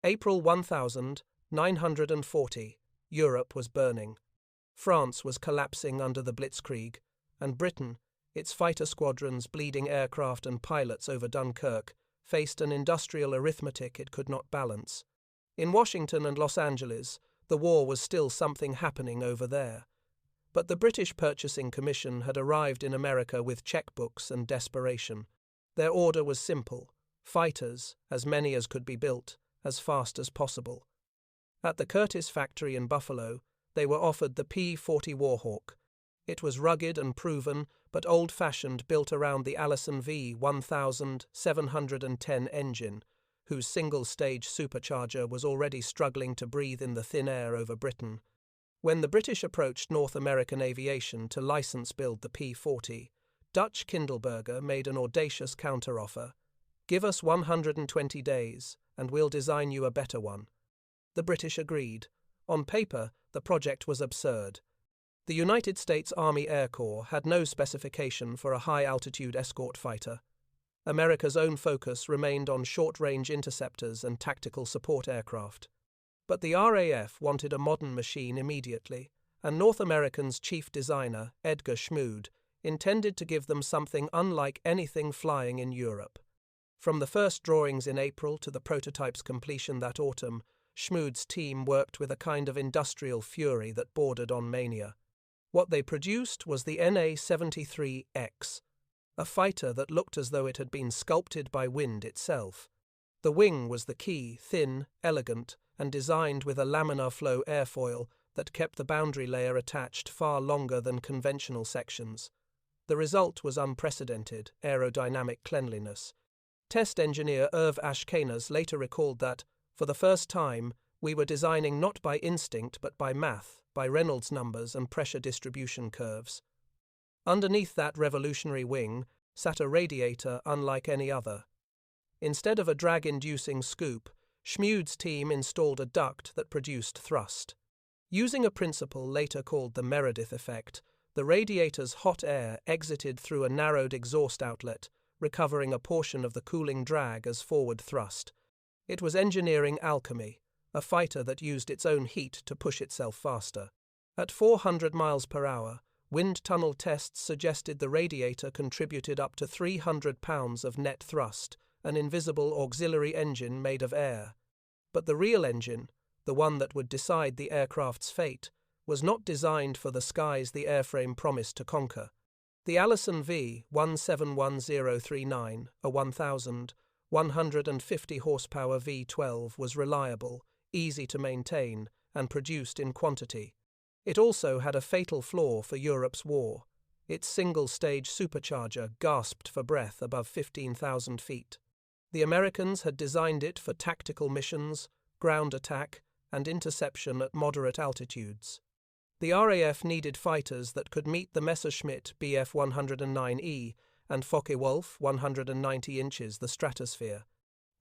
April 1940, Europe was burning. France was collapsing under the Blitzkrieg, and Britain, its fighter squadrons bleeding aircraft and pilots over Dunkirk, faced an industrial arithmetic it could not balance. In Washington and Los Angeles, the war was still something happening over there. But the British Purchasing Commission had arrived in America with checkbooks and desperation. Their order was simple: fighters, as many as could be built, as fast as possible. At the Curtiss factory in Buffalo, they were offered the P-40 Warhawk. It was rugged and proven, but old-fashioned, built around the Allison V-1710 engine, whose single-stage supercharger was already struggling to breathe in the thin air over Britain. When the British approached North American Aviation to license-build the P-40, Dutch Kindleberger made an audacious counteroffer. "Give us 120 days, and we'll design you a better one." The British agreed. On paper, the project was absurd. The United States Army Air Corps had no specification for a high-altitude escort fighter. America's own focus remained on short-range interceptors and tactical support aircraft. But the RAF wanted a modern machine immediately, and North American's chief designer, Edgar Schmood, intended to give them something unlike anything flying in Europe. From the first drawings in April to the prototype's completion that autumn, Schmood's team worked with a kind of industrial fury that bordered on mania. What they produced was the NA-73X, a fighter that looked as though it had been sculpted by wind itself. The wing was the key, thin, elegant, and designed with a laminar-flow airfoil that kept the boundary layer attached far longer than conventional sections. The result was unprecedented aerodynamic cleanliness. Test engineer Irv Ashkenas later recalled that, for the first time, we were designing not by instinct but by math, by Reynolds numbers and pressure distribution curves. Underneath that revolutionary wing sat a radiator unlike any other. Instead of a drag-inducing scoop, Schmood's team installed a duct that produced thrust. Using a principle later called the Meredith-effect, the radiator's hot air exited through a narrowed exhaust outlet, recovering a portion of the cooling drag as forward thrust. It was engineering alchemy, a fighter that used its own heat to push itself faster. At 400 miles per hour, wind tunnel tests suggested the radiator contributed up to 300 pounds of net thrust, an invisible auxiliary engine made of air. But the real engine, the one that would decide the aircraft's fate, was not designed for the skies the airframe promised to conquer. The Allison V-171039, a 1,150 horsepower V12, was reliable, easy to maintain, and produced in quantity. It also had a fatal flaw for Europe's war. Its single-stage supercharger gasped for breath above 15,000 feet. The Americans had designed it for tactical missions, ground attack, and interception at moderate altitudes. The RAF needed fighters that could meet the Messerschmitt Bf-109E and Focke-Wulf 190 inches the stratosphere.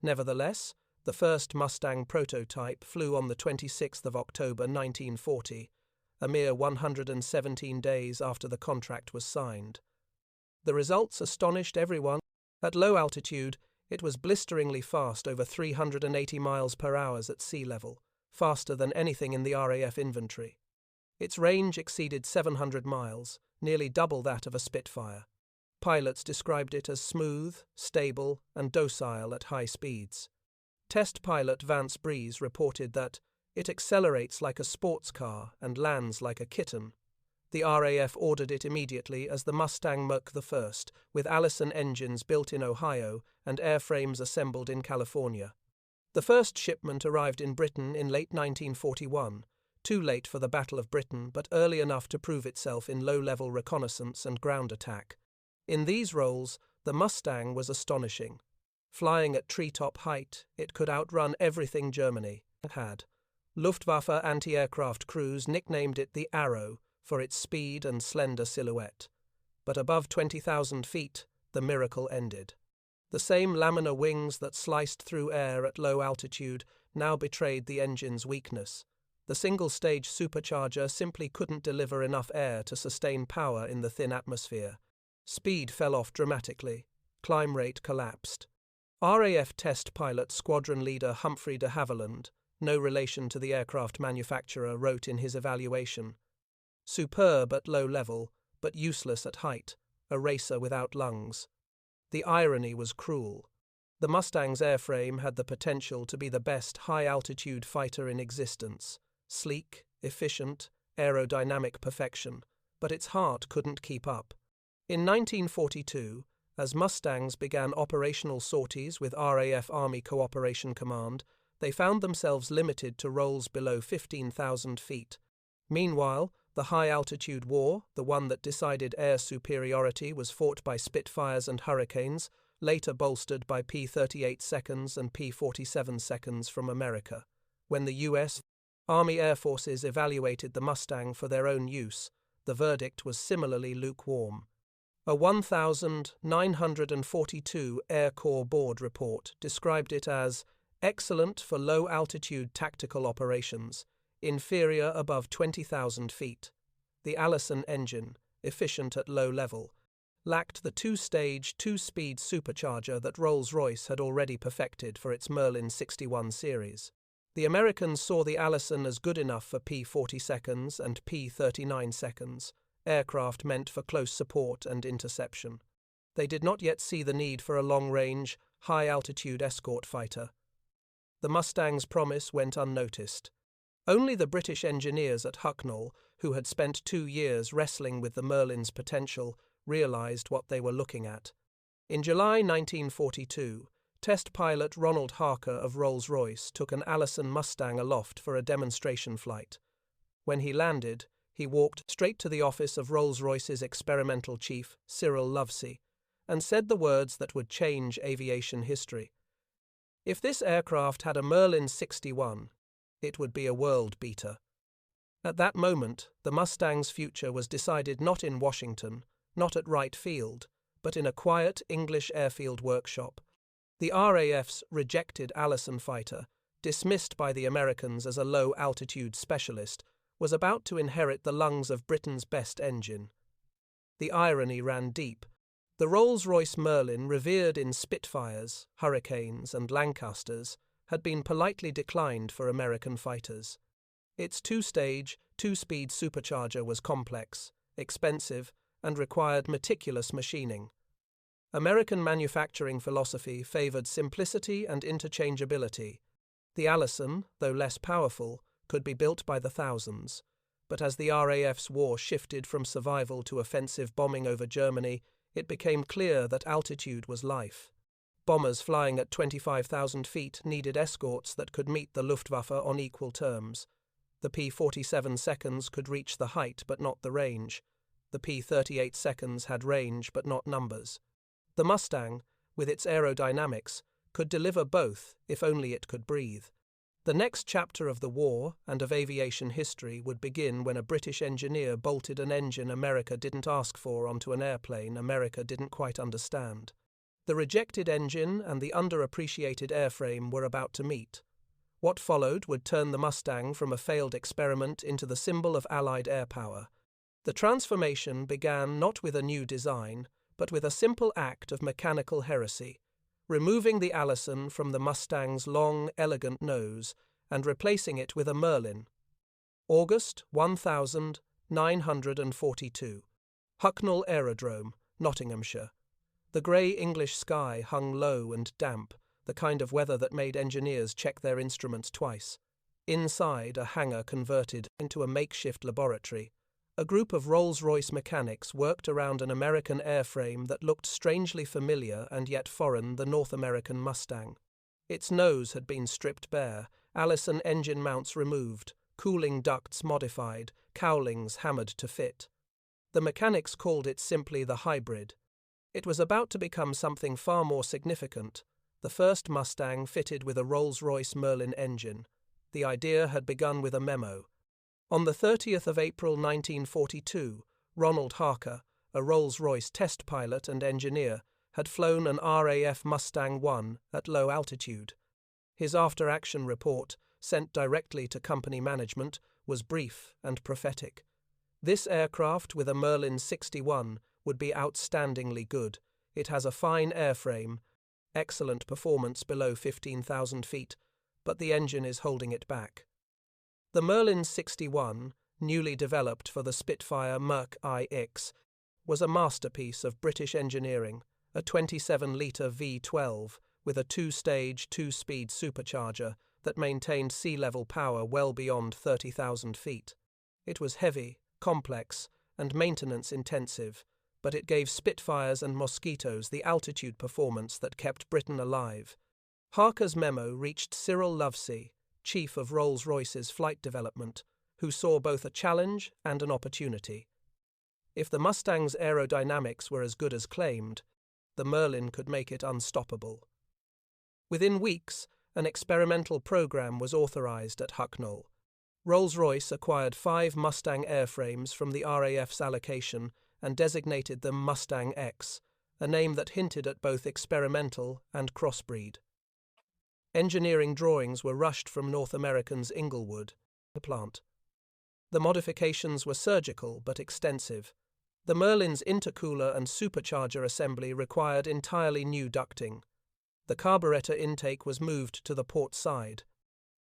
Nevertheless, the first Mustang prototype flew on the 26th of October 1940, a mere 117 days after the contract was signed. The results astonished everyone. At low altitude, it was blisteringly fast, over 380 miles per hour at sea level, faster than anything in the RAF inventory. Its range exceeded 700 miles, nearly double that of a Spitfire. Pilots described it as smooth, stable, and docile at high speeds. Test pilot Vance Breeze reported that it accelerates like a sports car and lands like a kitten. The RAF ordered it immediately as the Mustang Mach I, with Allison engines built in Ohio and airframes assembled in California. The first shipment arrived in Britain in late 1941, too late for the Battle of Britain, but early enough to prove itself in low-level reconnaissance and ground attack. In these roles, the Mustang was astonishing. Flying at treetop height, it could outrun everything Germany had. Luftwaffe anti-aircraft crews nicknamed it the Arrow for its speed and slender silhouette. But above 20,000 feet, the miracle ended. The same laminar wings that sliced through air at low altitude now betrayed the engine's weakness. The single-stage supercharger simply couldn't deliver enough air to sustain power in the thin atmosphere. Speed fell off dramatically. Climb rate collapsed. RAF test pilot squadron leader Humphrey de Havilland, no relation to the aircraft manufacturer, wrote in his evaluation, "Superb at low level, but useless at height, a racer without lungs." The irony was cruel. The Mustang's airframe had the potential to be the best high-altitude fighter in existence, sleek, efficient, aerodynamic perfection, but its heart couldn't keep up. In 1942, as Mustangs began operational sorties with RAF Army Cooperation Command, they found themselves limited to rolls below 15,000 feet. Meanwhile, the high-altitude war, the one that decided air superiority, was fought by Spitfires and Hurricanes, later bolstered by P-38 seconds and P-47 seconds from America. When the U.S. Army Air Forces evaluated the Mustang for their own use, the verdict was similarly lukewarm. A 1942 Air Corps Board report described it as excellent for low-altitude tactical operations, inferior above 20,000 feet. The Allison engine, efficient at low level, lacked the two-stage, two-speed supercharger that Rolls-Royce had already perfected for its Merlin 61 series. The Americans saw the Allison as good enough for P-40 seconds and P-39 seconds, aircraft meant for close support and interception. They did not yet see the need for a long-range, high-altitude escort fighter. The Mustang's promise went unnoticed. Only the British engineers at Hucknall, who had spent 2 years wrestling with the Merlin's potential, realized what they were looking at. In July 1942, test pilot Ronald Harker of Rolls-Royce took an Allison Mustang aloft for a demonstration flight. When he landed, he walked straight to the office of Rolls-Royce's experimental chief, Cyril Lovesey, and said the words that would change aviation history. "If this aircraft had a Merlin 61, it would be a world beater." At that moment, the Mustang's future was decided not in Washington, not at Wright Field, but in a quiet English airfield workshop. The RAF's rejected Allison fighter, dismissed by the Americans as a low-altitude specialist, was about to inherit the lungs of Britain's best engine. The irony ran deep. The Rolls-Royce Merlin, revered in Spitfires, Hurricanes, and Lancasters, had been politely declined for American fighters. Its two-stage, two-speed supercharger was complex, expensive, and required meticulous machining. American manufacturing philosophy favored simplicity and interchangeability. The Allison, though less powerful, could be built by the thousands, but as the RAF's war shifted from survival to offensive bombing over Germany, it became clear that altitude was life. Bombers flying at 25,000 feet needed escorts that could meet the Luftwaffe on equal terms. The P-47 seconds could reach the height but not the range. The P-38 seconds had range but not numbers. The Mustang, with its aerodynamics, could deliver both if only it could breathe. The next chapter of the war and of aviation history would begin when a British engineer bolted an engine America didn't ask for onto an airplane America didn't quite understand. The rejected engine and the underappreciated airframe were about to meet. What followed would turn the Mustang from a failed experiment into the symbol of Allied air power. The transformation began not with a new design, but with a simple act of mechanical heresy, removing the Allison from the Mustang's long, elegant nose and replacing it with a Merlin. August 1942. Hucknall Aerodrome, Nottinghamshire. The grey English sky hung low and damp, the kind of weather that made engineers check their instruments twice. Inside, a hangar converted into a makeshift laboratory, a group of Rolls-Royce mechanics worked around an American airframe that looked strangely familiar and yet foreign, the North American Mustang. Its nose had been stripped bare, Allison engine mounts removed, cooling ducts modified, cowlings hammered to fit. The mechanics called it simply the hybrid. It was about to become something far more significant, the first Mustang fitted with a Rolls-Royce Merlin engine. The idea had begun with a memo. On the 30th of April 1942, Ronald Harker, a Rolls-Royce test pilot and engineer, had flown an RAF Mustang 1 at low altitude. His after-action report, sent directly to company management, was brief and prophetic. This aircraft with a Merlin 61 would be outstandingly good. It has a fine airframe, excellent performance below 15,000 feet, but the engine is holding it back. The Merlin 61, newly developed for the Spitfire Merc IX, was a masterpiece of British engineering, a 27-litre V12 with a two-stage, two-speed supercharger that maintained sea-level power well beyond 30,000 feet. It was heavy, complex, and maintenance-intensive, but it gave Spitfires and Mosquitoes the altitude performance that kept Britain alive. Harker's memo reached Cyril Lovesey, chief of Rolls-Royce's flight development, who saw both a challenge and an opportunity. If the Mustang's aerodynamics were as good as claimed, the Merlin could make it unstoppable. Within weeks, an experimental program was authorized at Hucknall. Rolls-Royce acquired 5 Mustang airframes from the RAF's allocation and designated them Mustang X, a name that hinted at both experimental and crossbreed. Engineering drawings were rushed from North American's Inglewood plant. The modifications were surgical but extensive. The Merlin's intercooler and supercharger assembly required entirely new ducting. The carburetor intake was moved to the port side.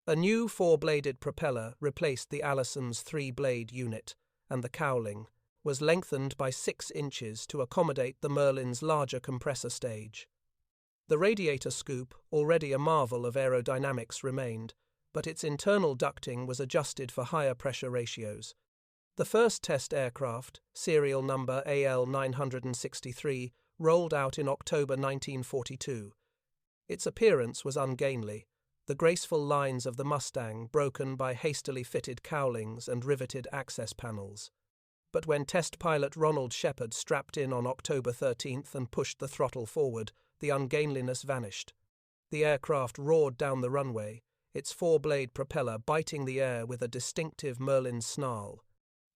A new 4-bladed propeller replaced the Allison's 3-blade unit, and the cowling was lengthened by 6 inches to accommodate the Merlin's larger compressor stage. The radiator scoop, already a marvel of aerodynamics, remained, but its internal ducting was adjusted for higher pressure ratios. The first test aircraft, serial number AL963, rolled out in October 1942. Its appearance was ungainly, the graceful lines of the Mustang broken by hastily fitted cowlings and riveted access panels. But when test pilot Ronald Shepard strapped in on October 13th and pushed the throttle forward, the ungainliness vanished. The aircraft roared down the runway, its 4-blade propeller biting the air with a distinctive Merlin snarl.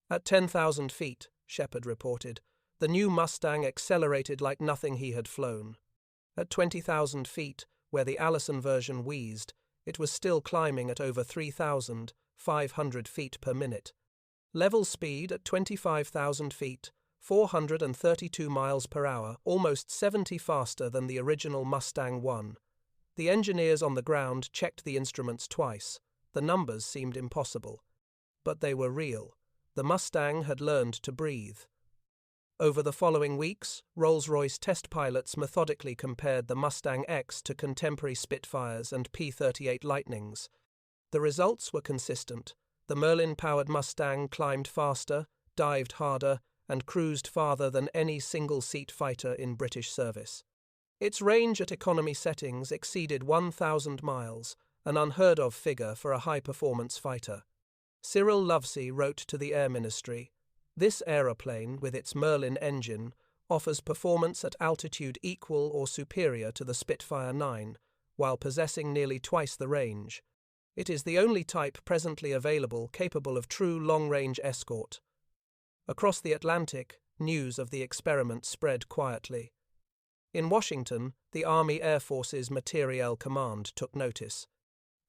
At 10,000 feet, Shepard reported, the new Mustang accelerated like nothing he had flown. At 20,000 feet, where the Allison version wheezed, it was still climbing at over 3,500 feet per minute. Level speed at 25,000 feet, 432 miles per hour, almost 70 faster than the original Mustang 1. The engineers on the ground checked the instruments twice. The numbers seemed impossible. But they were real. The Mustang had learned to breathe. Over the following weeks, Rolls-Royce test pilots methodically compared the Mustang X to contemporary Spitfires and P-38 Lightnings. The results were consistent. The Merlin-powered Mustang climbed faster, dived harder, and cruised farther than any single-seat fighter in British service. Its range at economy settings exceeded 1,000 miles, an unheard-of figure for a high-performance fighter. Cyril Lovesey wrote to the Air Ministry, "This aeroplane, with its Merlin engine, offers performance at altitude equal or superior to the Spitfire 9, while possessing nearly twice the range. It is the only type presently available capable of true long-range escort." Across the Atlantic, news of the experiment spread quietly. In Washington, the Army Air Force's Materiel Command took notice.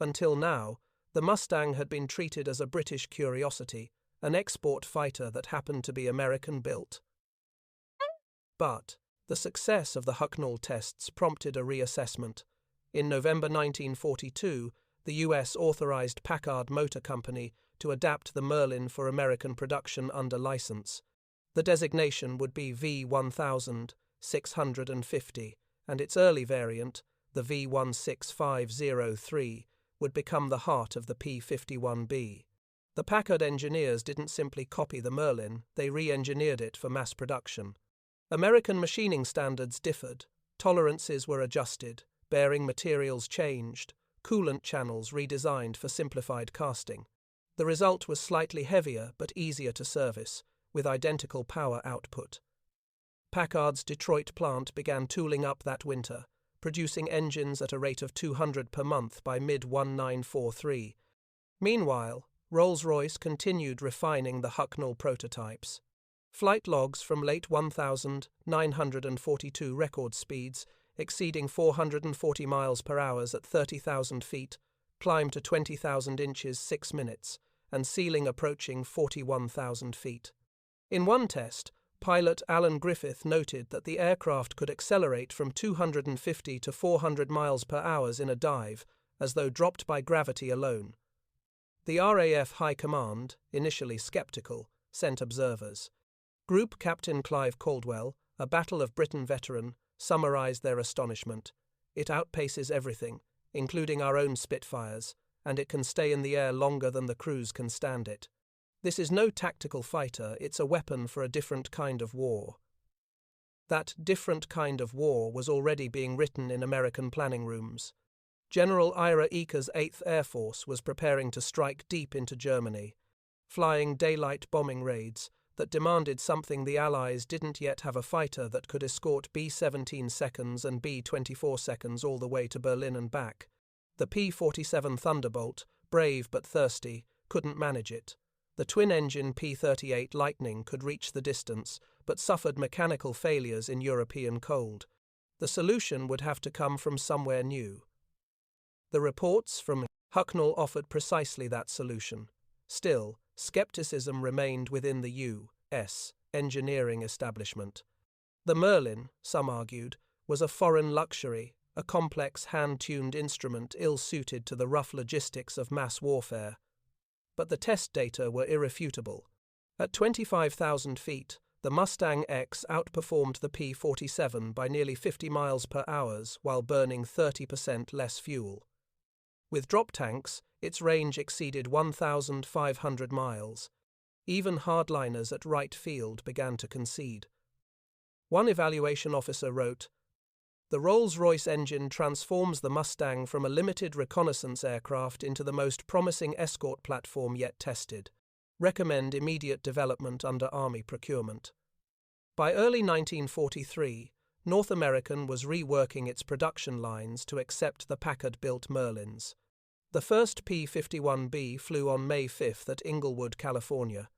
Until now, the Mustang had been treated as a British curiosity, an export fighter that happened to be American-built. But the success of the Hucknall tests prompted a reassessment. In November 1942, the US authorized Packard Motor Company to adapt the Merlin for American production under license. The designation would be V1650, and its early variant, the V16503, would become the heart of the P-51B. The Packard engineers didn't simply copy the Merlin, they re-engineered it for mass production. American machining standards differed, tolerances were adjusted, bearing materials changed, coolant channels redesigned for simplified casting. The result was slightly heavier but easier to service, with identical power output. Packard's Detroit plant began tooling up that winter, producing engines at a rate of 200 per month by mid-1943. Meanwhile, Rolls-Royce continued refining the Hucknall prototypes. Flight logs from late 1,942 record speeds, exceeding 440 miles per hour at 30,000 feet, climbed to 20,000 inches 6 minutes, and ceiling approaching 41,000 feet. In one test, Pilot Alan Griffith noted that the aircraft could accelerate from 250 to 400 miles per hour in a dive, as though dropped by gravity alone. The RAF High Command, initially skeptical, sent observers. Group Captain Clive Caldwell, a Battle of Britain veteran, summarized their astonishment. "It outpaces everything, including our own Spitfires, and it can stay in the air longer than the crews can stand it. This is no tactical fighter, it's a weapon for a different kind of war." That different kind of war was already being written in American planning rooms. General Ira Eaker's 8th Air Force was preparing to strike deep into Germany, flying daylight bombing raids that demanded something the Allies didn't yet have: a fighter that could escort B-17 seconds and B-24 seconds all the way to Berlin and back. The P-47 Thunderbolt, brave but thirsty, couldn't manage it. The twin-engine P-38 Lightning could reach the distance, but suffered mechanical failures in European cold. The solution would have to come from somewhere new. The reports from Hucknall offered precisely that solution. Still, skepticism remained within the U.S. engineering establishment. The Merlin, some argued, was a foreign luxury, a complex hand-tuned instrument ill-suited to the rough logistics of mass warfare. But the test data were irrefutable. At 25,000 feet, the Mustang X outperformed the P-47 by nearly 50 miles per hour while burning 30% less fuel. With drop tanks, its range exceeded 1,500 miles. Even hardliners at Wright Field began to concede. One evaluation officer wrote, "The Rolls-Royce engine transforms the Mustang from a limited reconnaissance aircraft into the most promising escort platform yet tested. Recommend immediate development under Army procurement." By early 1943, North American was reworking its production lines to accept the Packard-built Merlins. The first P-51B flew on May 5 at Inglewood, California.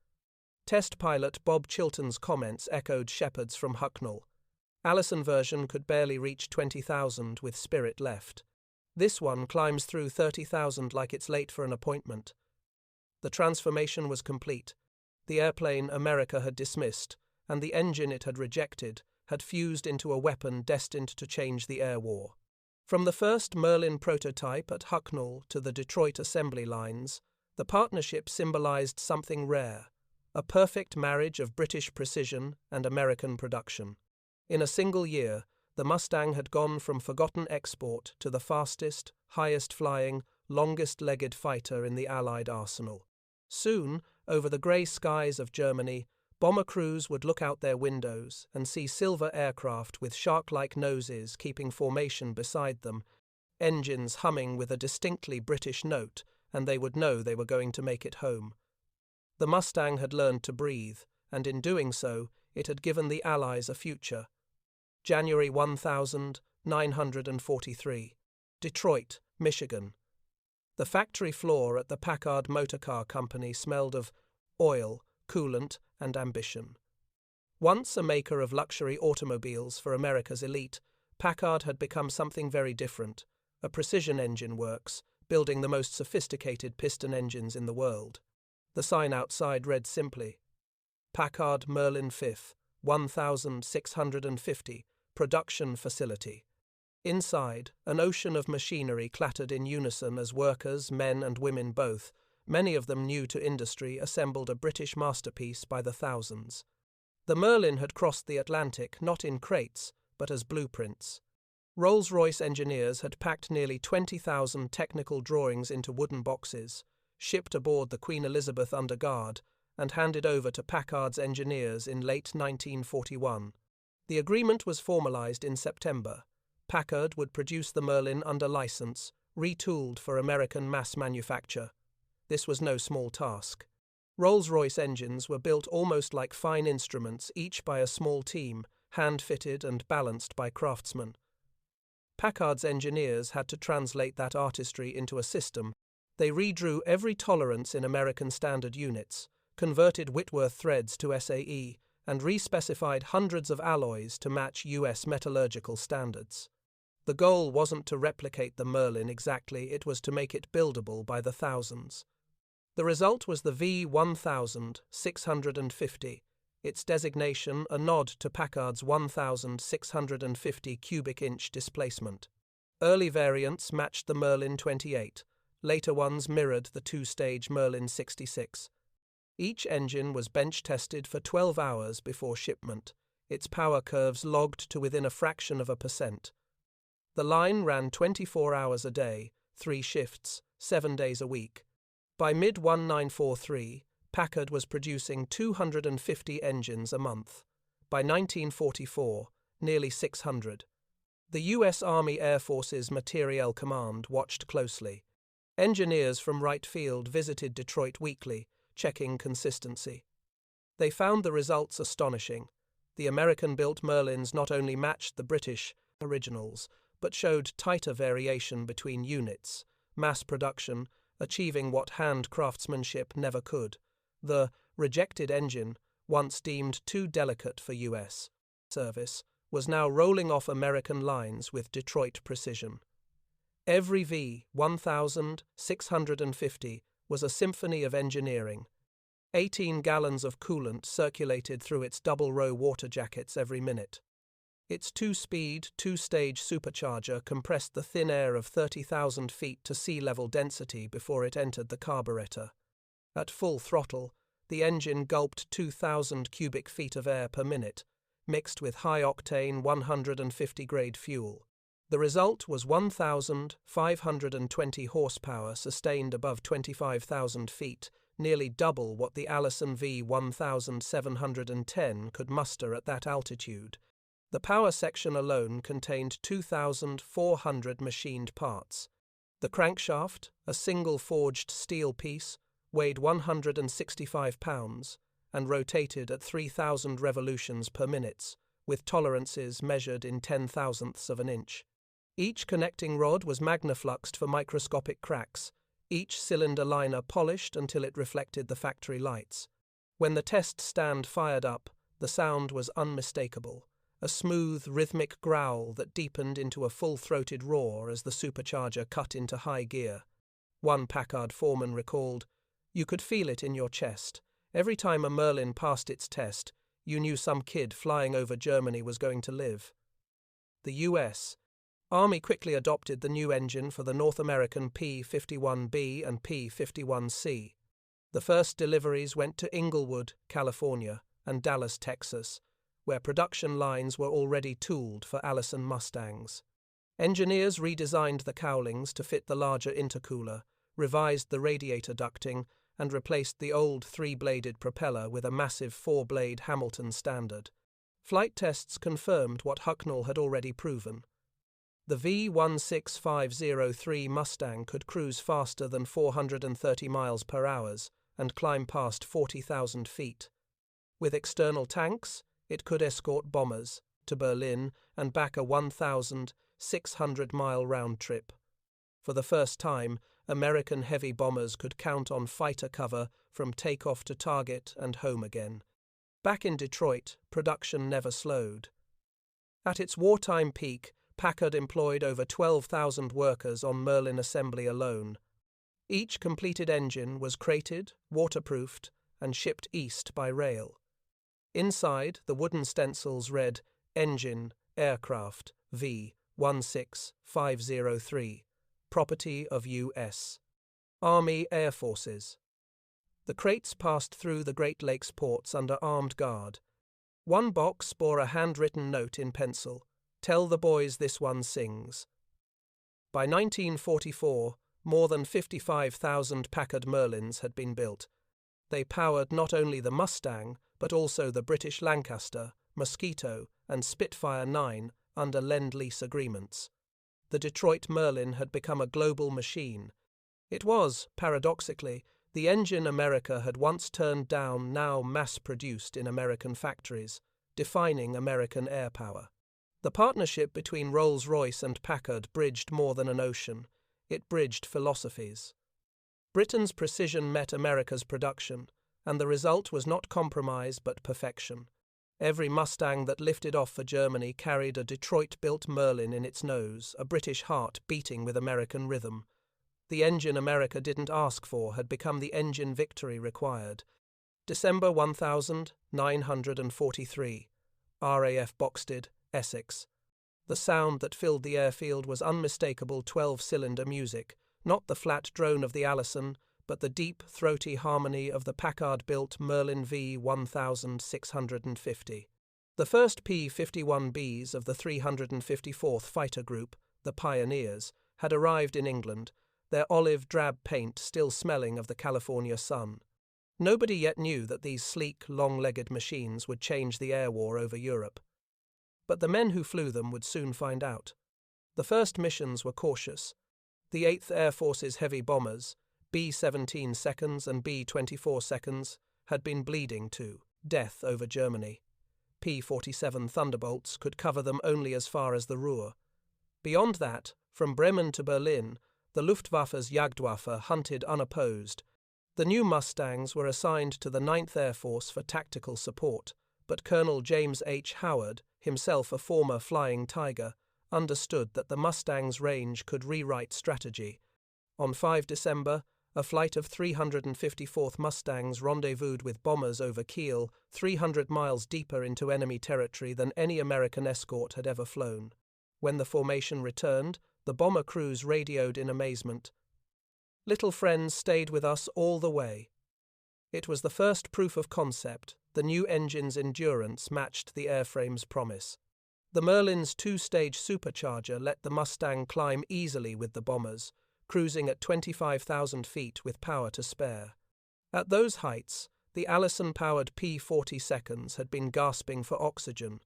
Test pilot Bob Chilton's comments echoed Shepard's from Hucknall. Allison version could barely reach 20,000 with spirit left. This one climbs through 30,000 like it's late for an appointment. The transformation was complete. The airplane America had dismissed, and the engine it had rejected, had fused into a weapon destined to change the air war. From the first Merlin prototype at Hucknall to the Detroit assembly lines, the partnership symbolized something rare, a perfect marriage of British precision and American production. In a single year, the Mustang had gone from forgotten export to the fastest, highest-flying, longest-legged fighter in the Allied arsenal. Soon, over the grey skies of Germany, bomber crews would look out their windows and see silver aircraft with shark-like noses keeping formation beside them, engines humming with a distinctly British note, and they would know they were going to make it home. The Mustang had learned to breathe, and in doing so, it had given the Allies a future. January 1943. Detroit, Michigan. The factory floor at the Packard Motor Car Company smelled of oil, coolant, and ambition. Once a maker of luxury automobiles for America's elite, Packard had become something very different, a precision engine works, building the most sophisticated piston engines in the world. The sign outside read simply, Packard Merlin 5th, 1650, Production Facility. Inside, an ocean of machinery clattered in unison as workers, men and women both, many of them new to industry, assembled a British masterpiece by the thousands. The Merlin had crossed the Atlantic not in crates, but as blueprints. Rolls-Royce engineers had packed nearly 20,000 technical drawings into wooden boxes, shipped aboard the Queen Elizabeth under guard, and handed over to Packard's engineers in late 1941. The agreement was formalized in September. Packard would produce the Merlin under license, retooled for American mass manufacture. This was no small task. Rolls-Royce engines were built almost like fine instruments, each by a small team, hand-fitted and balanced by craftsmen. Packard's engineers had to translate that artistry into a system. They redrew every tolerance in American standard units, converted Whitworth threads to SAE, and respecified hundreds of alloys to match US metallurgical standards. The goal wasn't to replicate the Merlin exactly, it was to make it buildable by the thousands. The result was the V-1650. its designation a nod to Packard's 1,650 cubic inch displacement. Early variants matched the Merlin 28, later ones mirrored the two-stage Merlin 66. Each engine was bench-tested for 12 hours before shipment, its power curves logged to within a fraction of a percent. The line ran 24 hours a day, 3 shifts, 7 days a week. By mid-1943, Packard was producing 250 engines a month. By 1944, nearly 600. The U.S. Army Air Force's Materiel Command watched closely. Engineers from Wright Field visited Detroit weekly, checking consistency. They found the results astonishing. The American-built Merlins not only matched the British originals, but showed tighter variation between units, mass production, achieving what hand craftsmanship never could. The rejected engine, once deemed too delicate for U.S. service, was now rolling off American lines with Detroit precision. Every V-1650 was a symphony of engineering. 18 gallons of coolant circulated through its double-row water jackets every minute. Its two-speed, two-stage supercharger compressed the thin air of 30,000 feet to sea-level density before it entered the carburetor. At full throttle, the engine gulped 2,000 cubic feet of air per minute, mixed with high-octane 150-grade fuel. The result was 1,520 horsepower sustained above 25,000 feet, nearly double what the Allison V-1710 could muster at that altitude. The power section alone contained 2,400 machined parts. The crankshaft, a single forged steel piece, weighed 165 pounds and rotated at 3,000 revolutions per minute, with tolerances measured in 10,000ths of an inch. Each connecting rod was magnafluxed for microscopic cracks, each cylinder liner polished until it reflected the factory lights. When the test stand fired up, the sound was unmistakable, a smooth, rhythmic growl that deepened into a full-throated roar as the supercharger cut into high gear. One Packard foreman recalled, "You could feel it in your chest. Every time a Merlin passed its test, you knew some kid flying over Germany was going to live." The U.S. Army quickly adopted the new engine for the North American P-51B and P-51C. The first deliveries went to Inglewood, California, and Dallas, Texas, where production lines were already tooled for Allison Mustangs. Engineers redesigned the cowlings to fit the larger intercooler, revised the radiator ducting, and replaced the old three-bladed propeller with a massive four-blade Hamilton standard. Flight tests confirmed what Hucknall had already proven. The V-16503 Mustang could cruise faster than 430 miles per hour and climb past 40,000 feet. With external tanks, it could escort bombers to Berlin and back a 1,600-mile round trip. For the first time, American heavy bombers could count on fighter cover from takeoff to target and home again. Back in Detroit, production never slowed. At its wartime peak, Packard employed over 12,000 workers on Merlin assembly alone. Each completed engine was crated, waterproofed, and shipped east by rail. Inside, the wooden stencils read, "Engine, Aircraft, V-16503. Property of U.S. Army Air Forces." The crates passed through the Great Lakes ports under armed guard. One box bore a handwritten note in pencil, "Tell the boys this one sings." By 1944, more than 55,000 Packard Merlins had been built. They powered not only the Mustang, but also the British Lancaster, Mosquito, and Spitfire 9 under Lend-Lease agreements. The Detroit Merlin had become a global machine. It was, paradoxically, the engine America had once turned down now mass-produced in American factories, defining American air power. The partnership between Rolls-Royce and Packard bridged more than an ocean. It bridged philosophies. Britain's precision met America's production, and the result was not compromise but perfection. Every Mustang that lifted off for Germany carried a Detroit-built Merlin in its nose, a British heart beating with American rhythm. The engine America didn't ask for had become the engine victory required. December 1943. RAF Boxted, Essex. The sound that filled the airfield was unmistakable 12-cylinder music, not the flat drone of the Allison, but the deep, throaty harmony of the Packard-built Merlin V-1650. The first P-51Bs of the 354th Fighter Group, the Pioneers, had arrived in England, their olive-drab paint still smelling of the California sun. Nobody yet knew that these sleek, long-legged machines would change the air war over Europe. But the men who flew them would soon find out. The first missions were cautious. The 8th Air Force's heavy bombers, B-17 seconds and B-24 seconds, had been bleeding to death over Germany. P-47 Thunderbolts could cover them only as far as the Ruhr. Beyond that, from Bremen to Berlin, the Luftwaffe's Jagdwaffe hunted unopposed. The new Mustangs were assigned to the 9th Air Force for tactical support, but Colonel James H. Howard, himself a former Flying Tiger, understood that the Mustang's range could rewrite strategy. On 5 December, a flight of 354th Mustangs rendezvoused with bombers over Kiel, 300 miles deeper into enemy territory than any American escort had ever flown. When the formation returned, the bomber crews radioed in amazement. "Little friends stayed with us all the way." It was the first proof of concept. The new engine's endurance matched the airframe's promise. The Merlin's two-stage supercharger let the Mustang climb easily with the bombers, cruising at 25,000 feet with power to spare. At those heights, the Allison-powered P-40 seconds had been gasping for oxygen.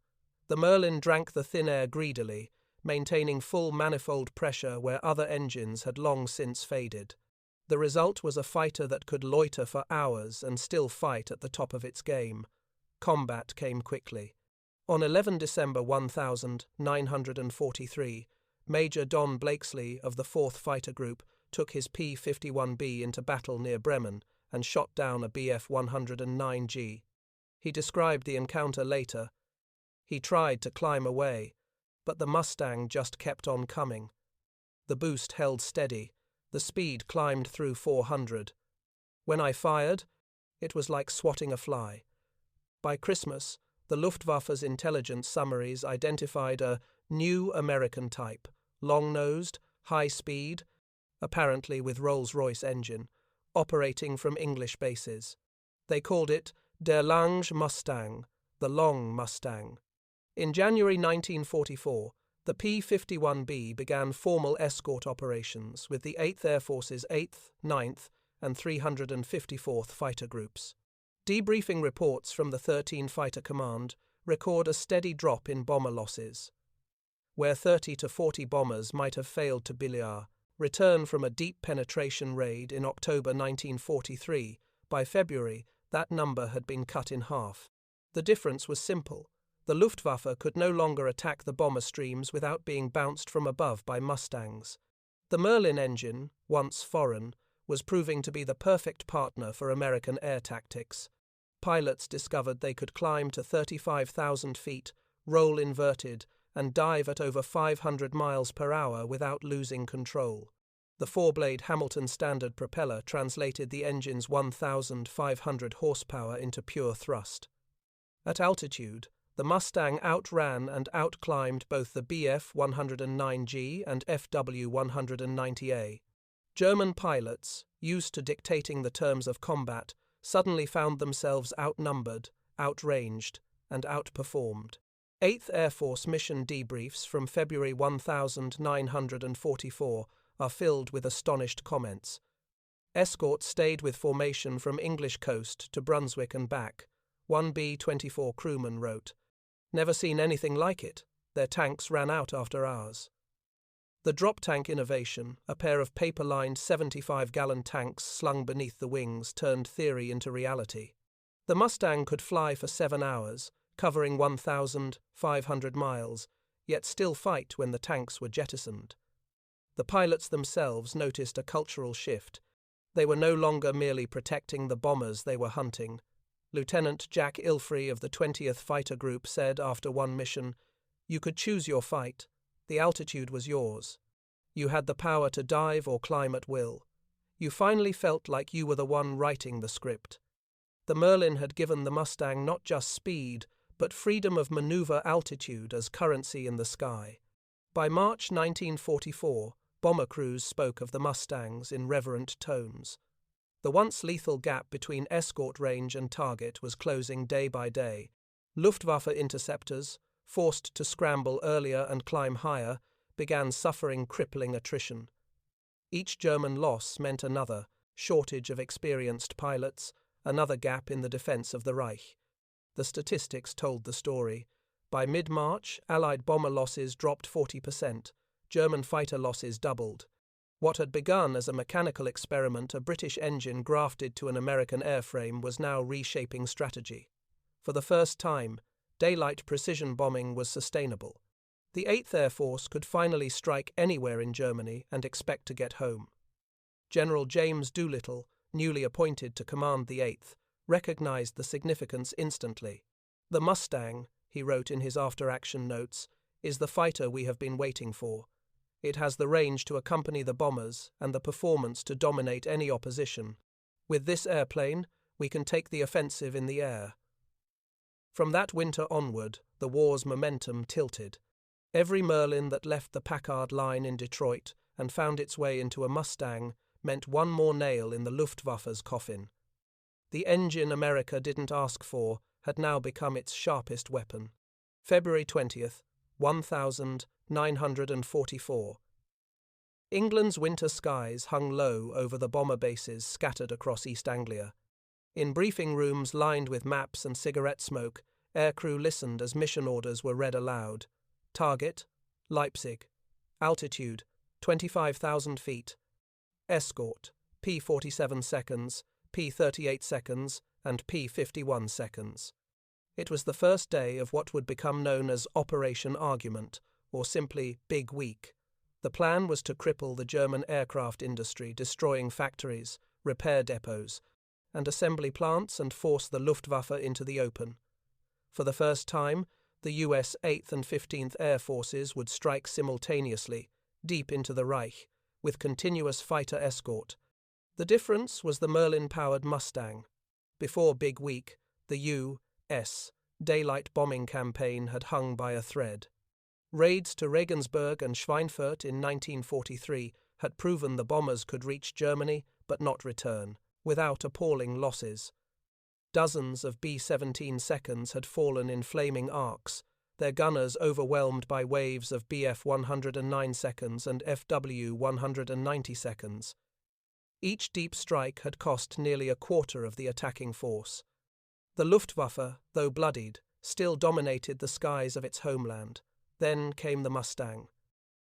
The Merlin drank the thin air greedily, maintaining full manifold pressure where other engines had long since faded. The result was a fighter that could loiter for hours and still fight at the top of its game. Combat came quickly. On 11 December 1943, Major Don Blakesley of the 4th Fighter Group took his P-51B into battle near Bremen and shot down a Bf-109G. He described the encounter later. He tried to climb away, but the Mustang just kept on coming. The boost held steady. The speed climbed through 400. When I fired, it was like swatting a fly. By Christmas, the Luftwaffe's intelligence summaries identified a new American type, long-nosed, high-speed, apparently with Rolls-Royce engine, operating from English bases. They called it Der Lange Mustang, the Long Mustang. In January 1944, the P-51B began formal escort operations with the 8th Air Force's 8th, 9th, and 354th Fighter Groups. Debriefing reports from the 13 Fighter Command record a steady drop in bomber losses. Where 30 to 40 bombers might have failed to billard, return from a deep penetration raid in October 1943, by February, that number had been cut in half. The difference was simple. The Luftwaffe could no longer attack the bomber streams without being bounced from above by Mustangs. The Merlin engine, once foreign, was proving to be the perfect partner for American air tactics. Pilots discovered they could climb to 35,000 feet, roll inverted, and dive at over 500 miles per hour without losing control. The four-blade Hamilton Standard propeller translated the engine's 1,500 horsepower into pure thrust. At altitude, the Mustang outran and outclimbed both the Bf-109G and FW-190A. German pilots, used to dictating the terms of combat, suddenly found themselves outnumbered, outranged, and outperformed. 8th Air Force mission debriefs from February 1944 are filled with astonished comments. Escorts stayed with formation from English coast to Brunswick and back. One B-24 crewman wrote, "Never seen anything like it. Their tanks ran out after hours." The drop tank innovation, a pair of paper-lined 75-gallon tanks slung beneath the wings, turned theory into reality. The Mustang could fly for 7 hours, covering 1,500 miles, yet still fight when the tanks were jettisoned. The pilots themselves noticed a cultural shift. They were no longer merely protecting the bombers they were hunting. Lieutenant Jack Ilfrey of the 20th Fighter Group said after one mission, "You could choose your fight. The altitude was yours. You had the power to dive or climb at will. You finally felt like you were the one writing the script." The Merlin had given the Mustang not just speed, but freedom of maneuver altitude as currency in the sky. By March 1944, bomber crews spoke of the Mustangs in reverent tones. The once lethal gap between escort range and target was closing day by day. Luftwaffe interceptors, forced to scramble earlier and climb higher, began suffering crippling attrition. Each German loss meant another shortage of experienced pilots, another gap in the defense of the Reich. The statistics told the story. By mid-March, Allied bomber losses dropped 40%. German fighter losses doubled. What had begun as a mechanical experiment, a British engine grafted to an American airframe, was now reshaping strategy. For the first time, daylight precision bombing was sustainable. The 8th Air Force could finally strike anywhere in Germany and expect to get home. General James Doolittle, newly appointed to command the 8th, recognized the significance instantly. "The Mustang," he wrote in his after-action notes, "is the fighter we have been waiting for. It has the range to accompany the bombers and the performance to dominate any opposition. With this airplane, we can take the offensive in the air." From that winter onward, the war's momentum tilted. Every Merlin that left the Packard line in Detroit and found its way into a Mustang meant one more nail in the Luftwaffe's coffin. The engine America didn't ask for had now become its sharpest weapon. February 20th, 1944. England's winter skies hung low over the bomber bases scattered across East Anglia. In briefing rooms lined with maps and cigarette smoke, aircrew listened as mission orders were read aloud. Target, Leipzig. Altitude, 25,000 feet. Escort, P-47 seconds, P-38 seconds, and P-51 seconds. It was the first day of what would become known as Operation Argument, or simply Big Week. The plan was to cripple the German aircraft industry, destroying factories, repair depots, and assembly plants, and force the Luftwaffe into the open. For the first time, the US 8th and 15th Air Forces would strike simultaneously, deep into the Reich, with continuous fighter escort. The difference was the Merlin-powered Mustang. Before Big Week, the U.S. daylight bombing campaign had hung by a thread. Raids to Regensburg and Schweinfurt in 1943 had proven the bombers could reach Germany but not return, without appalling losses. Dozens of B-17 seconds had fallen in flaming arcs, their gunners overwhelmed by waves of Bf-109 seconds and Fw-190 seconds. Each deep strike had cost nearly a quarter of the attacking force. The Luftwaffe, though bloodied, still dominated the skies of its homeland. Then came the Mustang.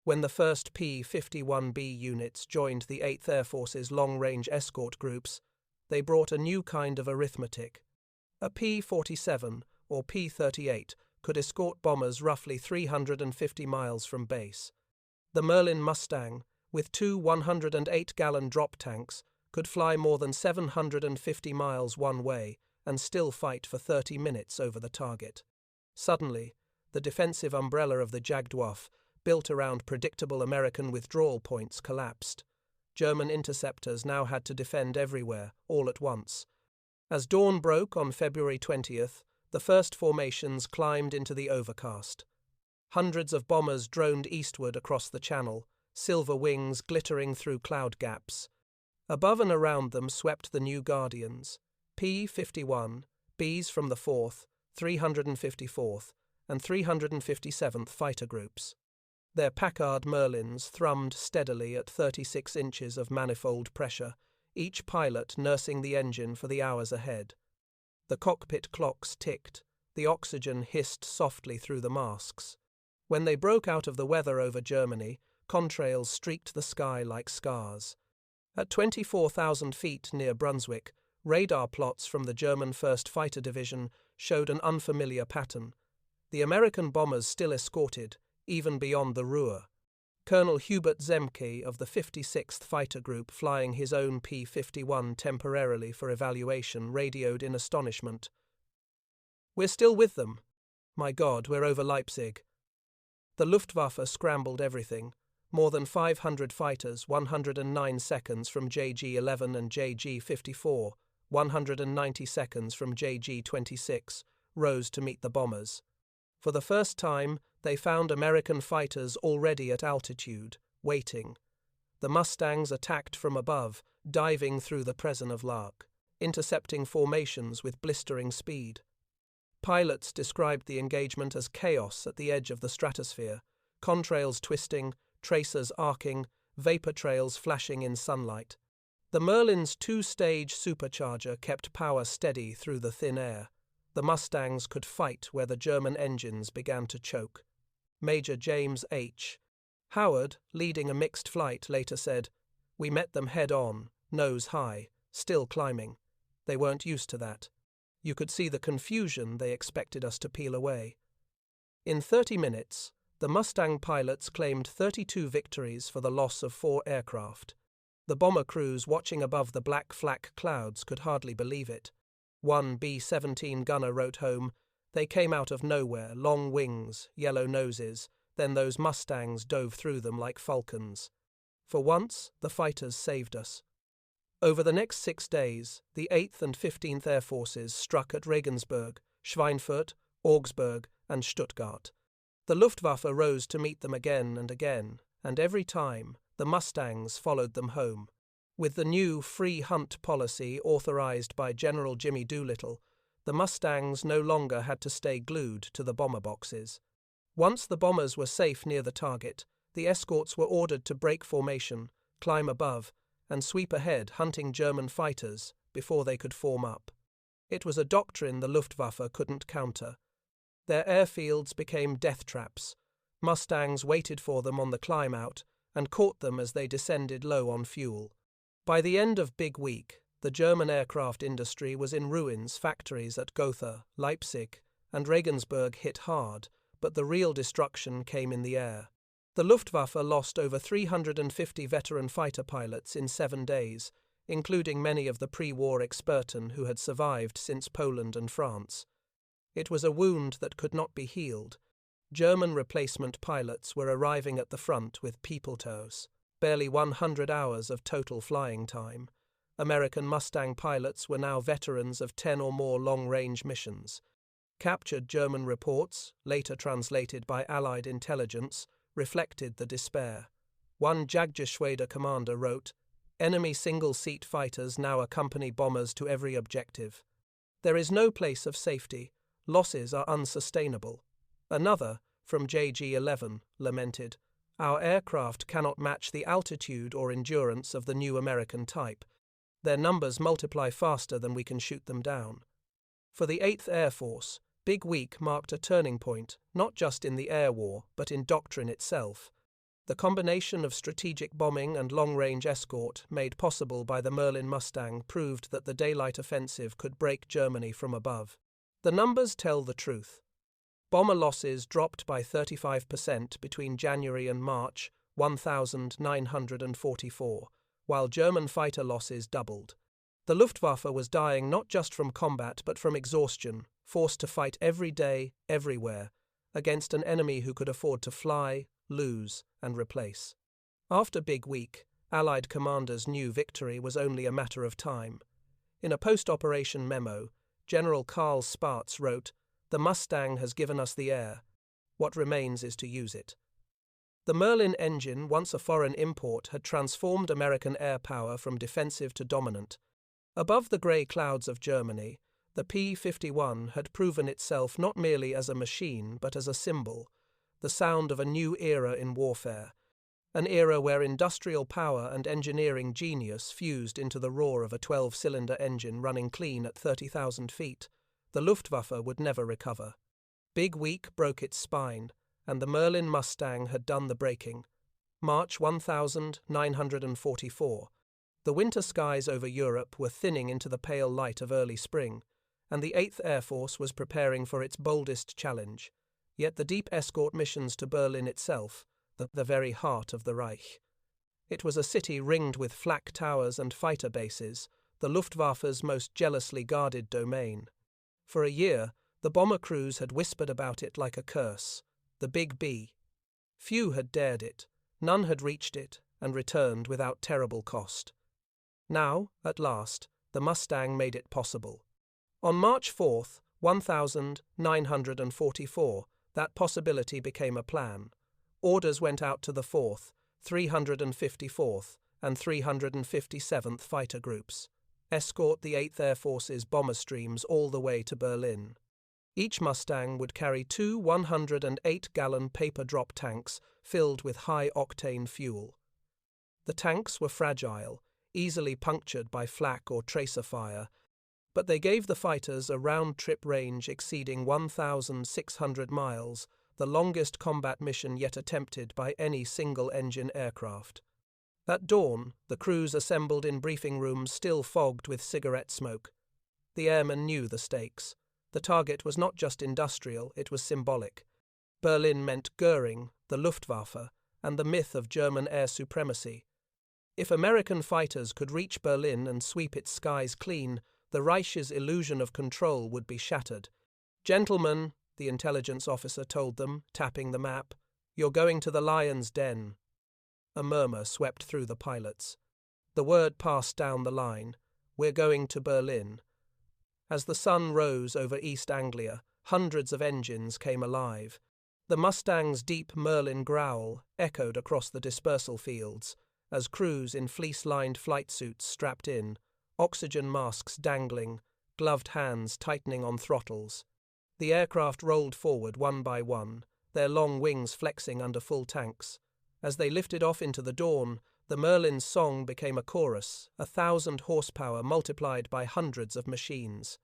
When the first P-51B units joined the 8th Air Force's long-range escort groups, they brought a new kind of arithmetic. A P-47 or P-38 could escort bombers roughly 350 miles from base. The Merlin Mustang, with two 108-gallon drop tanks, could fly more than 750 miles one way and still fight for 30 minutes over the target. Suddenly, the defensive umbrella of the Jagdwaffe, built around predictable American withdrawal points, collapsed. German interceptors now had to defend everywhere, all at once. As dawn broke on February 20th, the first formations climbed into the overcast. Hundreds of bombers droned eastward across the channel, silver wings glittering through cloud gaps. Above and around them swept the new Guardians, P-51, Bs from the 4th, 354th, and 357th Fighter Groups. Their Packard Merlins thrummed steadily at 36 inches of manifold pressure, each pilot nursing the engine for the hours ahead. The cockpit clocks ticked, the oxygen hissed softly through the masks. When they broke out of the weather over Germany, contrails streaked the sky like scars. At 24,000 feet near Brunswick, radar plots from the German 1st Fighter Division showed an unfamiliar pattern. The American bombers still escorted, even beyond the Ruhr. Colonel Hubert Zemke of the 56th Fighter Group, flying his own P-51 temporarily for evaluation, radioed in astonishment. "We're still with them. My God, we're over Leipzig." The Luftwaffe scrambled everything. More than 500 fighters, 109 seconds from JG-11 and JG-54, 190 seconds from JG-26, rose to meet the bombers. For the first time, they found American fighters already at altitude, waiting. The Mustangs attacked from above, diving through the prison of Lark, intercepting formations with blistering speed. Pilots described the engagement as chaos at the edge of the stratosphere, contrails twisting, tracers arcing, vapor trails flashing in sunlight. The Merlin's two-stage supercharger kept power steady through the thin air. The Mustangs could fight where the German engines began to choke. Major James H. Howard, leading a mixed flight, later said, "We met them head-on, nose high, still climbing. They weren't used to that. You could see the confusion they expected us to peel away." In 30 minutes, the Mustang pilots claimed 32 victories for the loss of 4 aircraft. The bomber crews watching above the black flak clouds could hardly believe it. One B-17 gunner wrote home, "They came out of nowhere, long wings, yellow noses, then those Mustangs dove through them like falcons. For once, the fighters saved us." Over the next 6 days, the 8th and 15th Air Forces struck at Regensburg, Schweinfurt, Augsburg, and Stuttgart. The Luftwaffe rose to meet them again, and every time, the Mustangs followed them home. With the new free hunt policy authorized by General Jimmy Doolittle, the Mustangs no longer had to stay glued to the bomber boxes. Once the bombers were safe near the target, the escorts were ordered to break formation, climb above, and sweep ahead hunting German fighters before they could form up. It was a doctrine the Luftwaffe couldn't counter. Their airfields became death traps. Mustangs waited for them on the climb out and caught them as they descended low on fuel. By the end of Big Week, the German aircraft industry was in ruins. Factories at Gotha, Leipzig, and Regensburg hit hard, but the real destruction came in the air. The Luftwaffe lost over 350 veteran fighter pilots in 7 days, including many of the pre-war experten who had survived since Poland and France. It was a wound that could not be healed. German replacement pilots were arriving at the front with people-toes. Barely 100 hours of total flying time. American Mustang pilots were now veterans of 10 or more long-range missions. Captured German reports, later translated by Allied intelligence, reflected the despair. One Jagdgeschwader commander wrote, "Enemy single-seat fighters now accompany bombers to every objective. There is no place of safety. Losses are unsustainable." Another, from JG-11, lamented, "Our aircraft cannot match the altitude or endurance of the new American type. Their numbers multiply faster than we can shoot them down." For the 8th Air Force, Big Week marked a turning point, not just in the air war, but in doctrine itself. The combination of strategic bombing and long-range escort made possible by the Merlin Mustang proved that the daylight offensive could break Germany from above. The numbers tell the truth. Bomber losses dropped by 35% between January and March, 1,944, while German fighter losses doubled. The Luftwaffe was dying not just from combat but from exhaustion, forced to fight every day, everywhere, against an enemy who could afford to fly, lose, and replace. After Big Week, Allied commanders knew victory was only a matter of time. In a post-operation memo, General Karl Spaatz wrote, "The Mustang has given us the air. What remains is to use it." The Merlin engine, once a foreign import, had transformed American air power from defensive to dominant. Above the grey clouds of Germany, the P-51 had proven itself not merely as a machine but as a symbol, the sound of a new era in warfare, an era where industrial power and engineering genius fused into the roar of a 12-cylinder engine running clean at 30,000 feet. The Luftwaffe would never recover. Big Week broke its spine, and the Merlin Mustang had done the breaking. March 1944. The winter skies over Europe were thinning into the pale light of early spring, and the 8th Air Force was preparing for its boldest challenge. Yet the deep escort missions to Berlin itself, the very heart of the Reich. It was a city ringed with flak towers and fighter bases, the Luftwaffe's most jealously guarded domain. For a year, the bomber crews had whispered about it like a curse, the Big B. Few had dared it, none had reached it, and returned without terrible cost. Now, at last, the Mustang made it possible. On March 4, 1944, that possibility became a plan. Orders went out to the 4th, 354th, and 357th Fighter Groups. Escort the 8th Air Force's bomber streams all the way to Berlin. Each Mustang would carry two 108-gallon paper drop tanks filled with high-octane fuel. The tanks were fragile, easily punctured by flak or tracer fire, but they gave the fighters a round-trip range exceeding 1,600 miles, the longest combat mission yet attempted by any single-engine aircraft. At dawn, the crews assembled in briefing rooms still fogged with cigarette smoke. The airmen knew the stakes. The target was not just industrial, it was symbolic. Berlin meant Goering, the Luftwaffe, and the myth of German air supremacy. If American fighters could reach Berlin and sweep its skies clean, the Reich's illusion of control would be shattered. "Gentlemen," the intelligence officer told them, tapping the map, "you're going to the lion's den." A murmur swept through the pilots. The word passed down the line, "We're going to Berlin." As the sun rose over East Anglia, hundreds of engines came alive. The Mustang's deep Merlin growl echoed across the dispersal fields, as crews in fleece-lined flight suits strapped in, oxygen masks dangling, gloved hands tightening on throttles. The aircraft rolled forward one by one, their long wings flexing under full tanks. As they lifted off into the dawn, the Merlin's song became a chorus, 1,000 horsepower multiplied by hundreds of machines.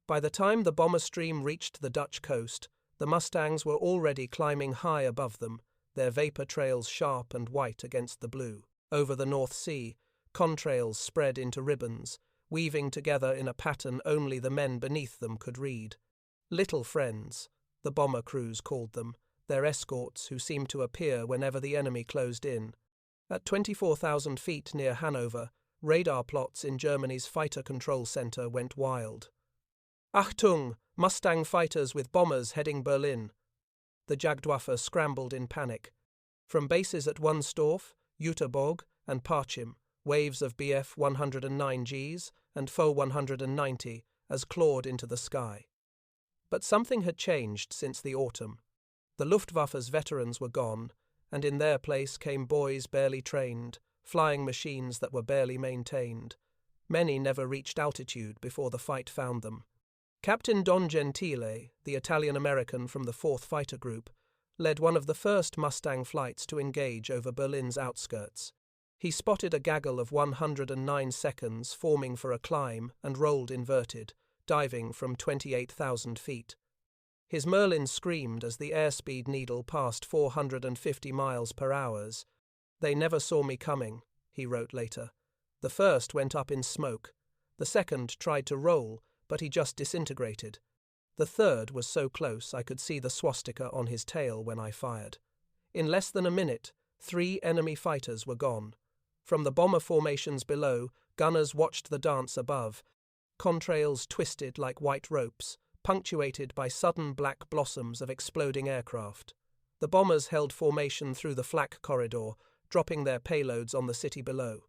By the time the bomber stream reached the Dutch coast, the Mustangs were already climbing high above them, their vapor trails sharp and white against the blue. Over the North Sea, contrails spread into ribbons, weaving together in a pattern only the men beneath them could read. Little friends, the bomber crews called them, their escorts who seemed to appear whenever the enemy closed in. At 24,000 feet near Hanover, radar plots in Germany's fighter control center went wild. "Achtung! Mustang fighters with bombers heading Berlin." The Jagdwaffe scrambled in panic. From bases at Wunstorf, Jüterbog, and Parchim, waves of Bf 109Gs and Fo 190 as clawed into the sky. But something had changed since the autumn. The Luftwaffe's veterans were gone, and in their place came boys barely trained, flying machines that were barely maintained. Many never reached altitude before the fight found them. Captain Don Gentile, the Italian-American from the 4th Fighter Group, led one of the first Mustang flights to engage over Berlin's outskirts. He spotted a gaggle of 109 seconds forming for a climb and rolled inverted, diving from 28,000 feet. His Merlin screamed as the airspeed needle passed 450 miles per hour. "They never saw me coming," he wrote later. "The first went up in smoke. The second tried to roll, but he just disintegrated. The third was so close I could see the swastika on his tail when I fired." In less than a minute, 3 enemy fighters were gone. From the bomber formations below, gunners watched the dance above, contrails twisted like white ropes, punctuated by sudden black blossoms of exploding aircraft. The bombers held formation through the flak corridor, dropping their payloads on the city below.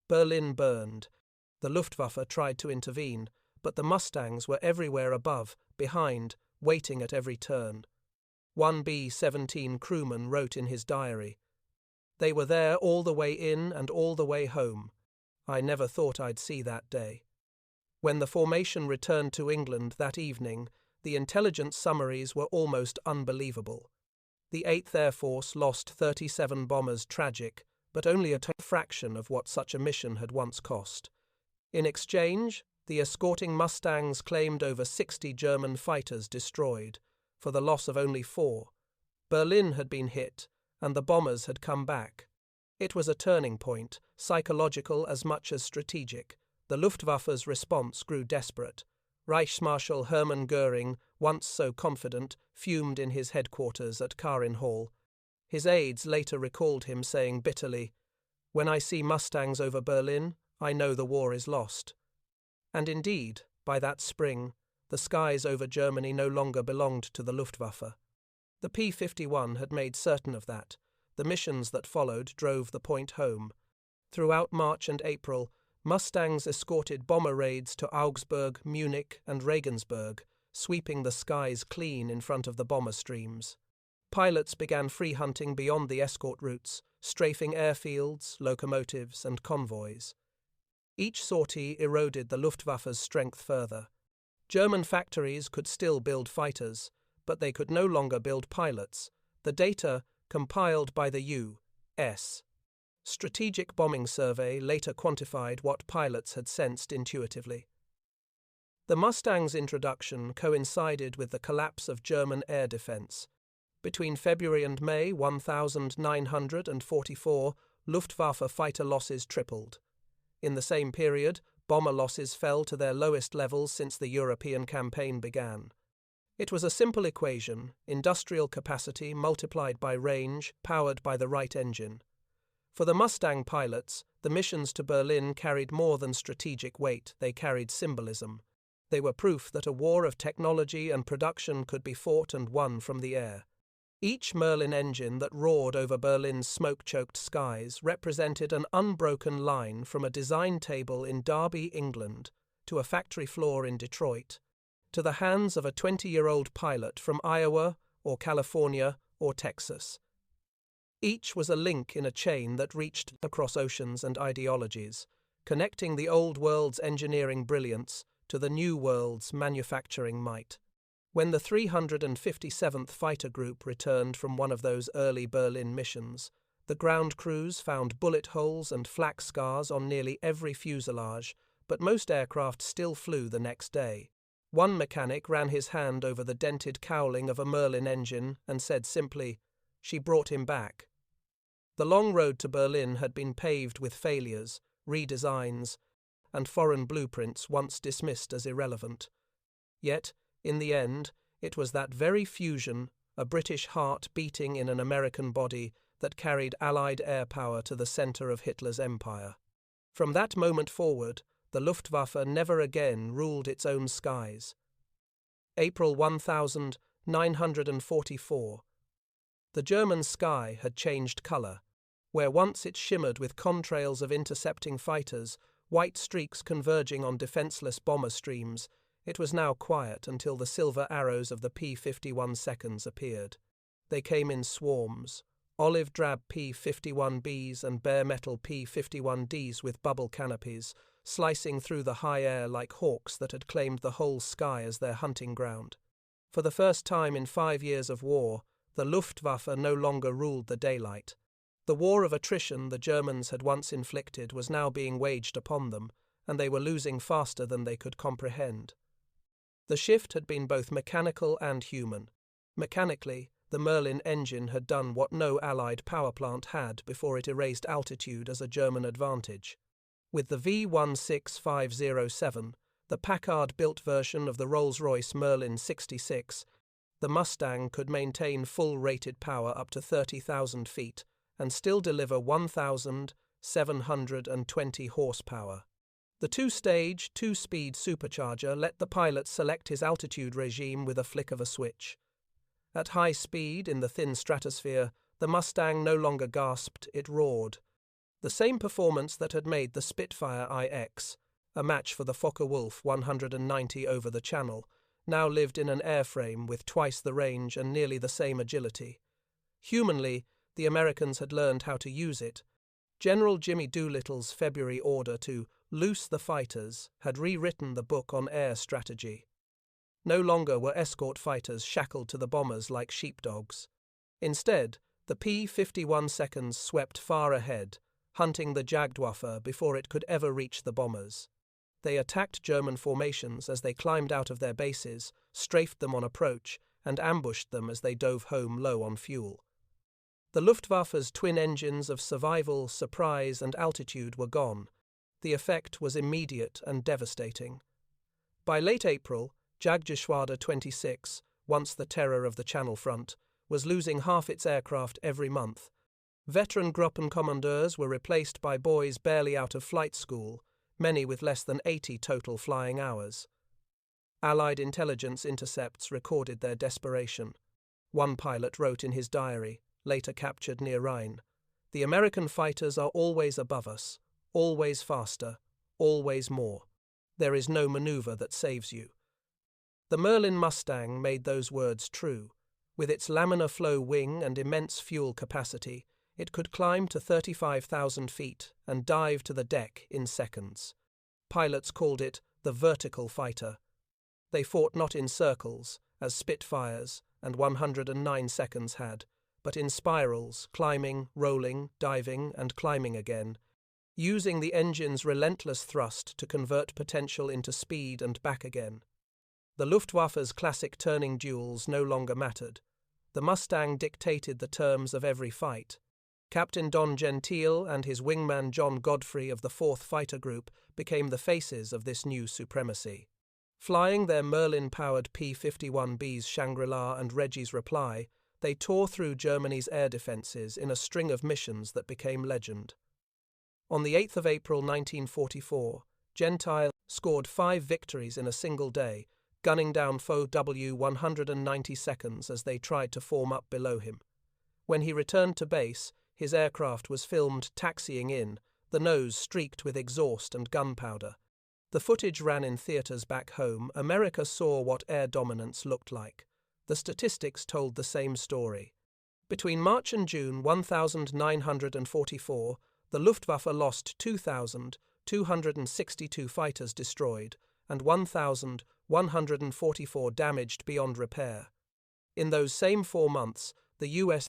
Berlin burned. The Luftwaffe tried to intervene, but the Mustangs were everywhere above, behind, waiting at every turn. One B-17 crewman wrote in his diary, "They were there all the way in and all the way home. I never thought I'd see that day." When the formation returned to England that evening, the intelligence summaries were almost unbelievable. The 8th Air Force lost 37 bombers tragic, but only a fraction of what such a mission had once cost. In exchange, the escorting Mustangs claimed over 60 German fighters destroyed, for the loss of only 4. Berlin had been hit, and the bombers had come back. It was a turning point, psychological as much as strategic. The Luftwaffe's response grew desperate. Reichsmarschall Hermann Göring, once so confident, fumed in his headquarters at Karin Hall. His aides later recalled him saying bitterly, "When I see Mustangs over Berlin, I know the war is lost." And indeed, by that spring, the skies over Germany no longer belonged to the Luftwaffe. The P-51 had made certain of that. The missions that followed drove the point home. Throughout March and April, Mustangs escorted bomber raids to Augsburg, Munich, and Regensburg, sweeping the skies clean in front of the bomber streams. Pilots began free hunting beyond the escort routes, strafing airfields, locomotives, and convoys. Each sortie eroded the Luftwaffe's strength further. German factories could still build fighters, but they could no longer build pilots. The data, compiled by the U.S. Strategic Bombing Survey, later quantified what pilots had sensed intuitively. The Mustang's introduction coincided with the collapse of German air defense. Between February and May 1944, Luftwaffe fighter losses tripled. In the same period, bomber losses fell to their lowest levels since the European campaign began. It was a simple equation: industrial capacity multiplied by range, powered by the right engine. For the Mustang pilots, the missions to Berlin carried more than strategic weight, they carried symbolism. They were proof that a war of technology and production could be fought and won from the air. Each Merlin engine that roared over Berlin's smoke-choked skies represented an unbroken line from a design table in Derby, England, to a factory floor in Detroit, to the hands of a 20-year-old pilot from Iowa or California or Texas. Each was a link in a chain that reached across oceans and ideologies, connecting the old world's engineering brilliance to the new world's manufacturing might. When the 357th Fighter Group returned from one of those early Berlin missions, the ground crews found bullet holes and flak scars on nearly every fuselage, but most aircraft still flew the next day. One mechanic ran his hand over the dented cowling of a Merlin engine and said simply, "She brought him back." The long road to Berlin had been paved with failures, redesigns, and foreign blueprints once dismissed as irrelevant. Yet, in the end, it was that very fusion, a British heart beating in an American body, that carried Allied air power to the center of Hitler's empire. From that moment forward, the Luftwaffe never again ruled its own skies. April 1944. The German sky had changed color. Where once it shimmered with contrails of intercepting fighters, white streaks converging on defenseless bomber streams, it was now quiet until the silver arrows of the P-51 seconds appeared. They came in swarms, olive-drab P-51Bs and bare-metal P-51Ds with bubble canopies, slicing through the high air like hawks that had claimed the whole sky as their hunting ground. For the first time in 5 years of war, the Luftwaffe no longer ruled the daylight. The war of attrition the Germans had once inflicted was now being waged upon them, and they were losing faster than they could comprehend. The shift had been both mechanical and human. Mechanically, the Merlin engine had done what no Allied power plant had before it erased altitude as a German advantage. With the V16507, the Packard-built version of the Rolls-Royce Merlin 66, the Mustang could maintain full rated power up to 30,000 feet and still deliver 1,720 horsepower. The two-stage, two-speed supercharger let the pilot select his altitude regime with a flick of a switch. At high speed, in the thin stratosphere, the Mustang no longer gasped, it roared. The same performance that had made the Spitfire IX, a match for the Focke-Wulf 190 over the Channel, now lived in an airframe with twice the range and nearly the same agility. Humanly, the Americans had learned how to use it. General Jimmy Doolittle's February order to loose the fighters had rewritten the book on air strategy. No longer were escort fighters shackled to the bombers like sheepdogs. Instead, the P-51 seconds swept far ahead, hunting the Jagdwaffe before it could ever reach the bombers. They attacked German formations as they climbed out of their bases, strafed them on approach, and ambushed them as they dove home low on fuel. The Luftwaffe's twin engines of survival, surprise, and altitude were gone. The effect was immediate and devastating. By late April, Jagdgeschwader 26, once the terror of the Channel front, was losing half its aircraft every month. Veteran Gruppenkommandeurs were replaced by boys barely out of flight school, many with less than 80 total flying hours. Allied intelligence intercepts recorded their desperation. One pilot wrote in his diary, later captured near Rhine, "The American fighters are always above us, always faster, always more. There is no maneuver that saves you. The Merlin Mustang made those words true. With its laminar-flow wing and immense fuel capacity, it could climb to 35,000 feet and dive to the deck in seconds. Pilots called it the vertical fighter. They fought not in circles, as Spitfires and 109 seconds had, but in spirals, climbing, rolling, diving, and climbing again, using the engine's relentless thrust to convert potential into speed and back again. The Luftwaffe's classic turning duels no longer mattered. The Mustang dictated the terms of every fight. Captain Don Gentile and his wingman John Godfrey of the 4th Fighter Group became the faces of this new supremacy. Flying their Merlin-powered P-51B's Shangri-La and Reggie's Reply, they tore through Germany's air defences in a string of missions that became legend. On the 8th of April 1944, Gentile scored 5 victories in a single day, gunning down foe W-190 as they tried to form up below him. When he returned to base, his aircraft was filmed taxiing in, the nose streaked with exhaust and gunpowder. The footage ran in theaters back home. America saw what air dominance looked like. The statistics told the same story. Between March and June 1944, the Luftwaffe lost 2,262 fighters destroyed and 1,144 damaged beyond repair. In those same 4 months, the U.S.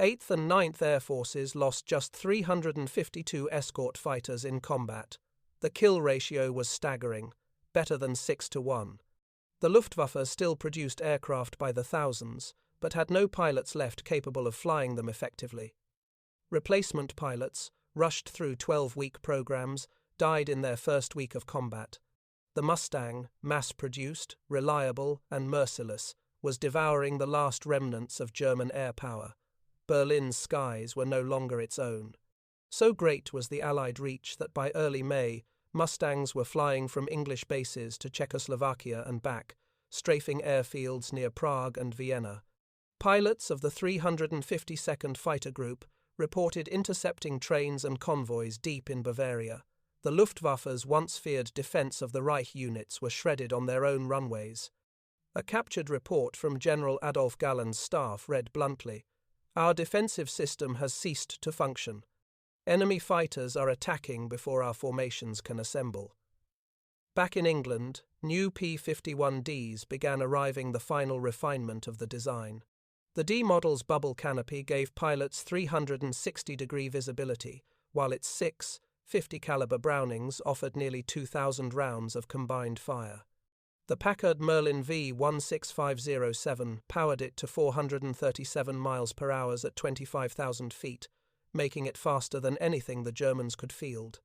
8th and 9th Air Forces lost just 352 escort fighters in combat. The kill ratio was staggering, better than 6-1. The Luftwaffe still produced aircraft by the thousands, but had no pilots left capable of flying them effectively. Replacement pilots, rushed through 12-week programs, died in their first week of combat. The Mustang, mass-produced, reliable, and merciless, was devouring the last remnants of German air power. Berlin's skies were no longer its own. So great was the Allied reach that by early May, Mustangs were flying from English bases to Czechoslovakia and back, strafing airfields near Prague and Vienna. Pilots of the 352nd Fighter Group reported intercepting trains and convoys deep in Bavaria. The Luftwaffe's once feared defense of the Reich units were shredded on their own runways. A captured report from General Adolf Galland's staff read bluntly, "Our defensive system has ceased to function. Enemy fighters are attacking before our formations can assemble." Back in England, new P-51Ds began arriving, the final refinement of the design. The D model's bubble canopy gave pilots 360-degree visibility, while its 6 50-caliber Brownings offered nearly 2,000 rounds of combined fire. The Packard Merlin V-16507 powered it to 437 miles per hour at 25,000 feet, making it faster than anything the Germans could field.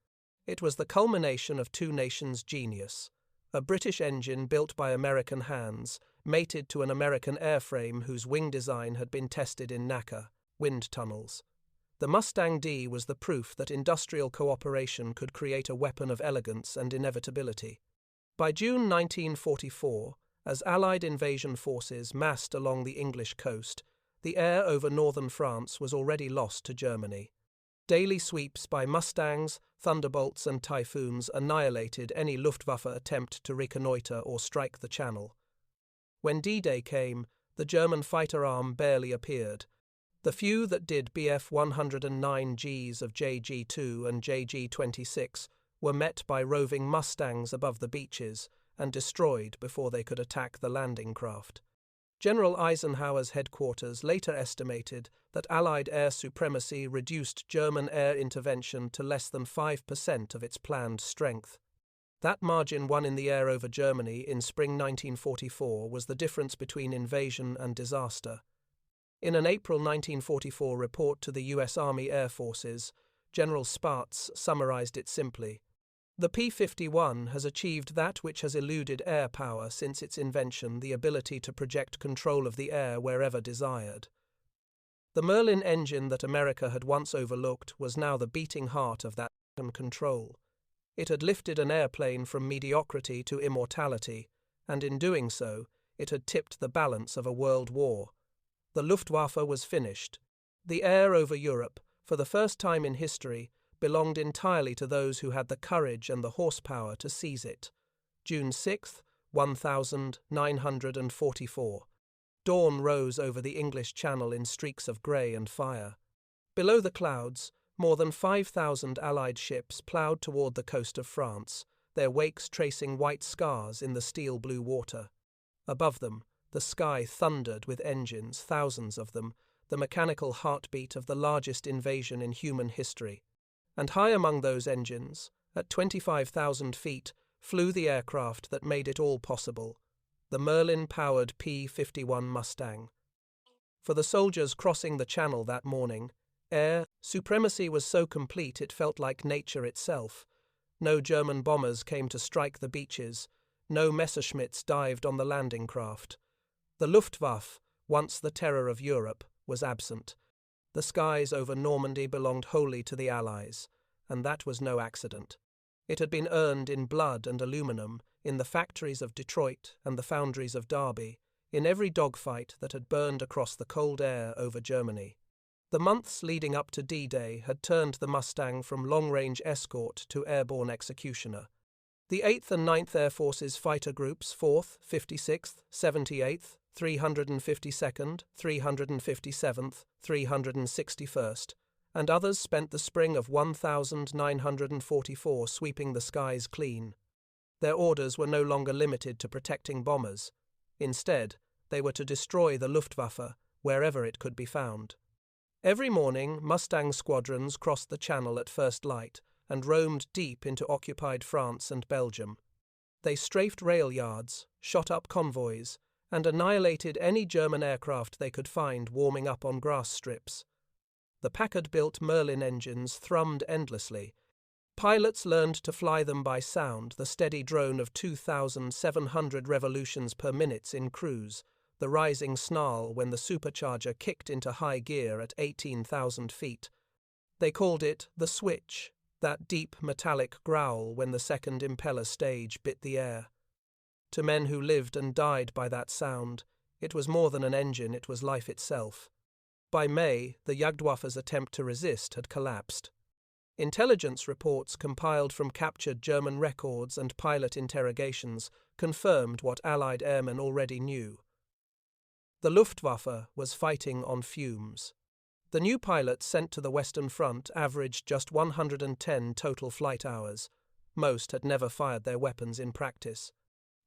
It was the culmination of two nations' genius. A British engine built by American hands, mated to an American airframe whose wing design had been tested in NACA, wind tunnels. The Mustang D was the proof that industrial cooperation could create a weapon of elegance and inevitability. By June 1944, as Allied invasion forces massed along the English coast, the air over northern France was already lost to Germany. Daily sweeps by Mustangs, Thunderbolts and Typhoons annihilated any Luftwaffe attempt to reconnoiter or strike the Channel. When D-Day came, the German fighter arm barely appeared. The few that did Bf-109Gs of JG-2 and JG-26 were met by roving Mustangs above the beaches and destroyed before they could attack the landing craft. General Eisenhower's headquarters later estimated that Allied air supremacy reduced German air intervention to less than 5% of its planned strength. That margin won in the air over Germany in spring 1944 was the difference between invasion and disaster. In an April 1944 report to the U.S. Army Air Forces, General Spaatz summarized it simply. The P-51 has achieved that which has eluded air power since its invention, the ability to project control of the air wherever desired. The Merlin engine that America had once overlooked was now the beating heart of that control. It had lifted an airplane from mediocrity to immortality, and in doing so, it had tipped the balance of a world war. The Luftwaffe was finished. The air over Europe, for the first time in history, belonged entirely to those who had the courage and the horsepower to seize it. June 6, 1944. Dawn rose over the English Channel in streaks of grey and fire. Below the clouds, more than 5,000 Allied ships ploughed toward the coast of France, their wakes tracing white scars in the steel-blue water. Above them, the sky thundered with engines, thousands of them, the mechanical heartbeat of the largest invasion in human history. And high among those engines, at 25,000 feet, flew the aircraft that made it all possible, the Merlin-powered P-51 Mustang. For the soldiers crossing the Channel that morning, air supremacy was so complete it felt like nature itself. No German bombers came to strike the beaches, no Messerschmitts dived on the landing craft. The Luftwaffe, once the terror of Europe, was absent. The skies over Normandy belonged wholly to the Allies, and that was no accident. It had been earned in blood and aluminum, in the factories of Detroit and the foundries of Derby, in every dogfight that had burned across the cold air over Germany. The months leading up to D-Day had turned the Mustang from long-range escort to airborne executioner. The 8th and 9th Air Force's fighter groups, 4th, 56th, 78th, 352nd, 357th, 361st, and others spent the spring of 1944 sweeping the skies clean. Their orders were no longer limited to protecting bombers. Instead, they were to destroy the Luftwaffe wherever it could be found. Every morning, Mustang squadrons crossed the Channel at first light and roamed deep into occupied France and Belgium. They strafed rail yards, shot up convoys, and annihilated any German aircraft they could find warming up on grass strips. The Packard-built Merlin engines thrummed endlessly. Pilots learned to fly them by sound, the steady drone of 2,700 revolutions per minute in cruise, the rising snarl when the supercharger kicked into high gear at 18,000 feet. They called it the switch, that deep metallic growl when the second impeller stage bit the air. To men who lived and died by that sound, it was more than an engine, it was life itself. By May, the Luftwaffe's attempt to resist had collapsed. Intelligence reports compiled from captured German records and pilot interrogations confirmed what Allied airmen already knew. The Luftwaffe was fighting on fumes. The new pilots sent to the Western Front averaged just 110 total flight hours. Most had never fired their weapons in practice.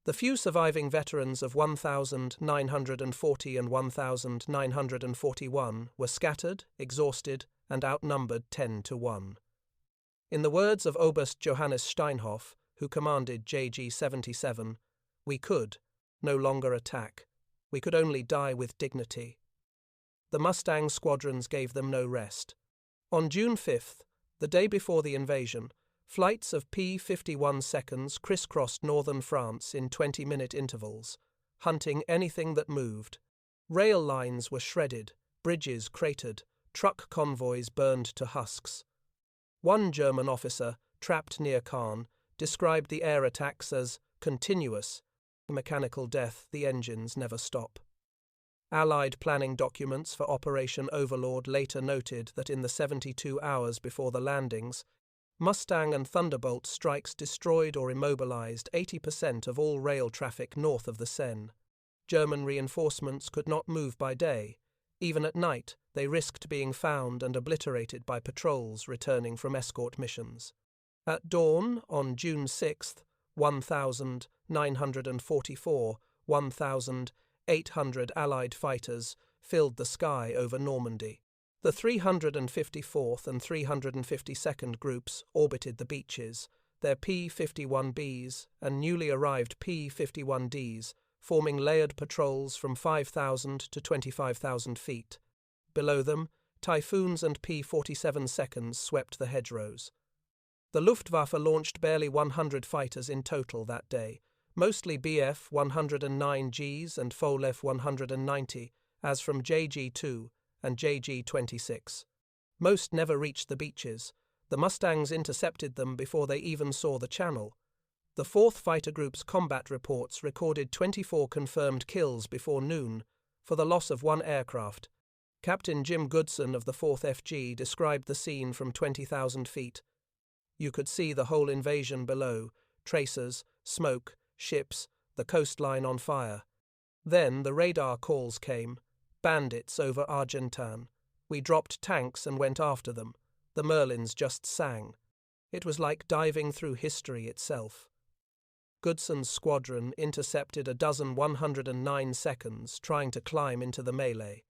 The few surviving veterans of 1940 and 1941 were scattered, exhausted, and outnumbered 10-1. In the words of Oberst Johannes Steinhoff, who commanded JG-77, "We could no longer attack. We could only die with dignity." The Mustang squadrons gave them no rest. On June 5th, the day before the invasion, flights of P-51 seconds crisscrossed northern France in 20-minute intervals, hunting anything that moved. Rail lines were shredded, bridges cratered, truck convoys burned to husks. One German officer, trapped near Caen, described the air attacks as continuous. Mechanical death, the engines never stop. Allied planning documents for Operation Overlord later noted that in the 72 hours before the landings, Mustang and Thunderbolt strikes destroyed or immobilized 80% of all rail traffic north of the Seine. German reinforcements could not move by day. Even at night, they risked being found and obliterated by patrols returning from escort missions. At dawn, on June 6th, 1,800 Allied fighters filled the sky over Normandy. The 354th and 352nd groups orbited the beaches, their P-51Bs and newly arrived P-51Ds forming layered patrols from 5,000 to 25,000 feet. Below them, Typhoons and P-47 seconds swept the hedgerows. The Luftwaffe launched barely 100 fighters in total that day, mostly Bf-109Gs and Folev-190, as from JG-2 and JG-26. Most never reached the beaches. The Mustangs intercepted them before they even saw the Channel. The 4th Fighter Group's combat reports recorded 24 confirmed kills before noon, for the loss of one aircraft. Captain Jim Goodson of the 4th FG described the scene from 20,000 feet. You could see the whole invasion below, tracers, smoke, ships, the coastline on fire. Then the radar calls came. Bandits over Argentan. We dropped tanks and went after them. The Merlins just sang. It was like diving through history itself. Goodson's squadron intercepted a dozen 109 seconds trying to climb into the melee.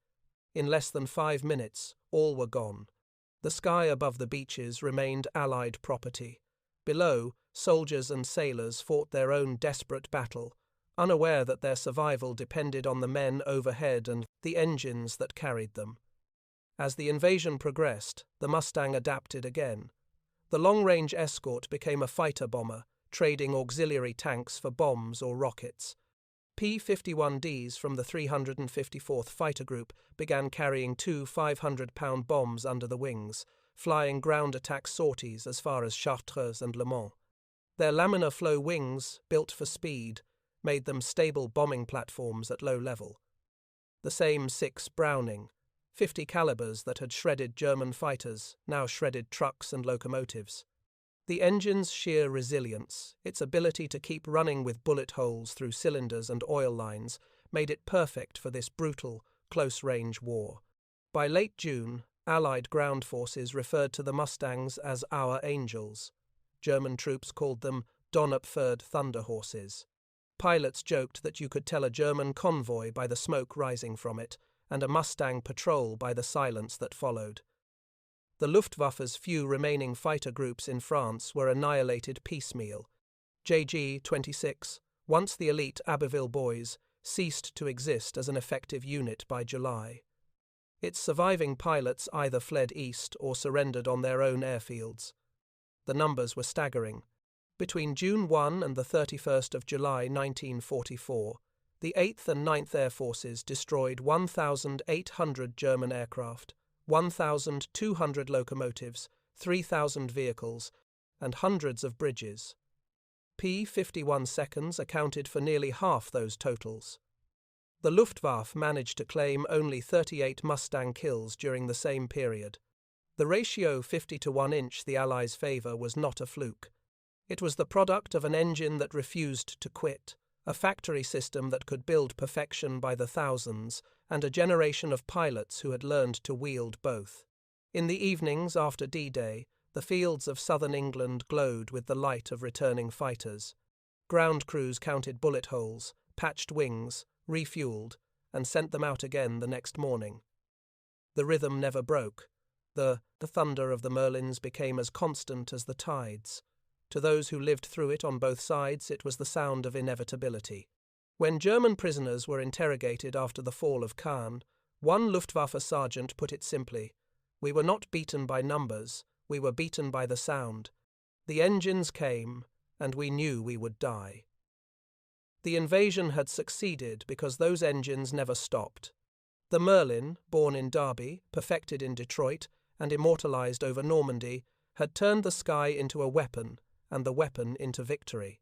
In less than 5 minutes, all were gone. The sky above the beaches remained Allied property. Below, soldiers and sailors fought their own desperate battle, unaware that their survival depended on the men overhead and the engines that carried them. As the invasion progressed, the Mustang adapted again. The long-range escort became a fighter bomber, trading auxiliary tanks for bombs or rockets. P-51Ds from the 354th Fighter Group began carrying 2 500-pound bombs under the wings, flying ground attack sorties as far as Chartres and Le Mans. Their laminar-flow wings, built for speed, made them stable bombing platforms at low level. The same 6 Browning, 50 calibers that had shredded German fighters, now shredded trucks and locomotives. The engine's sheer resilience, its ability to keep running with bullet holes through cylinders and oil lines, made it perfect for this brutal, close-range war. By late June, Allied ground forces referred to the Mustangs as our angels. German troops called them Donnerpferd Thunder Horses. Pilots joked that you could tell a German convoy by the smoke rising from it, and a Mustang patrol by the silence that followed. The Luftwaffe's few remaining fighter groups in France were annihilated piecemeal. JG-26, once the elite Abbeville boys, ceased to exist as an effective unit by July. Its surviving pilots either fled east or surrendered on their own airfields. The numbers were staggering. Between June 1 and the 31st of July 1944, the 8th and 9th Air Forces destroyed 1,800 German aircraft, 1,200 locomotives, 3,000 vehicles, and hundreds of bridges. P-51 seconds accounted for nearly half those totals. The Luftwaffe managed to claim only 38 Mustang kills during the same period. The ratio 50 to 1 inch the Allies' favour was not a fluke. It was the product of an engine that refused to quit, a factory system that could build perfection by the thousands, and a generation of pilots who had learned to wield both. In the evenings after D-Day, the fields of southern England glowed with the light of returning fighters. Ground crews counted bullet holes, patched wings, refueled, and sent them out again the next morning. The rhythm never broke. The thunder of the Merlins became as constant as the tides. To those who lived through it on both sides, it was the sound of inevitability. When German prisoners were interrogated after the fall of Caen, one Luftwaffe sergeant put it simply: "We were not beaten by numbers, we were beaten by the sound. The engines came, and we knew we would die." The invasion had succeeded because those engines never stopped. The Merlin, born in Derby, perfected in Detroit, and immortalized over Normandy, had turned the sky into a weapon, and the weapon into victory.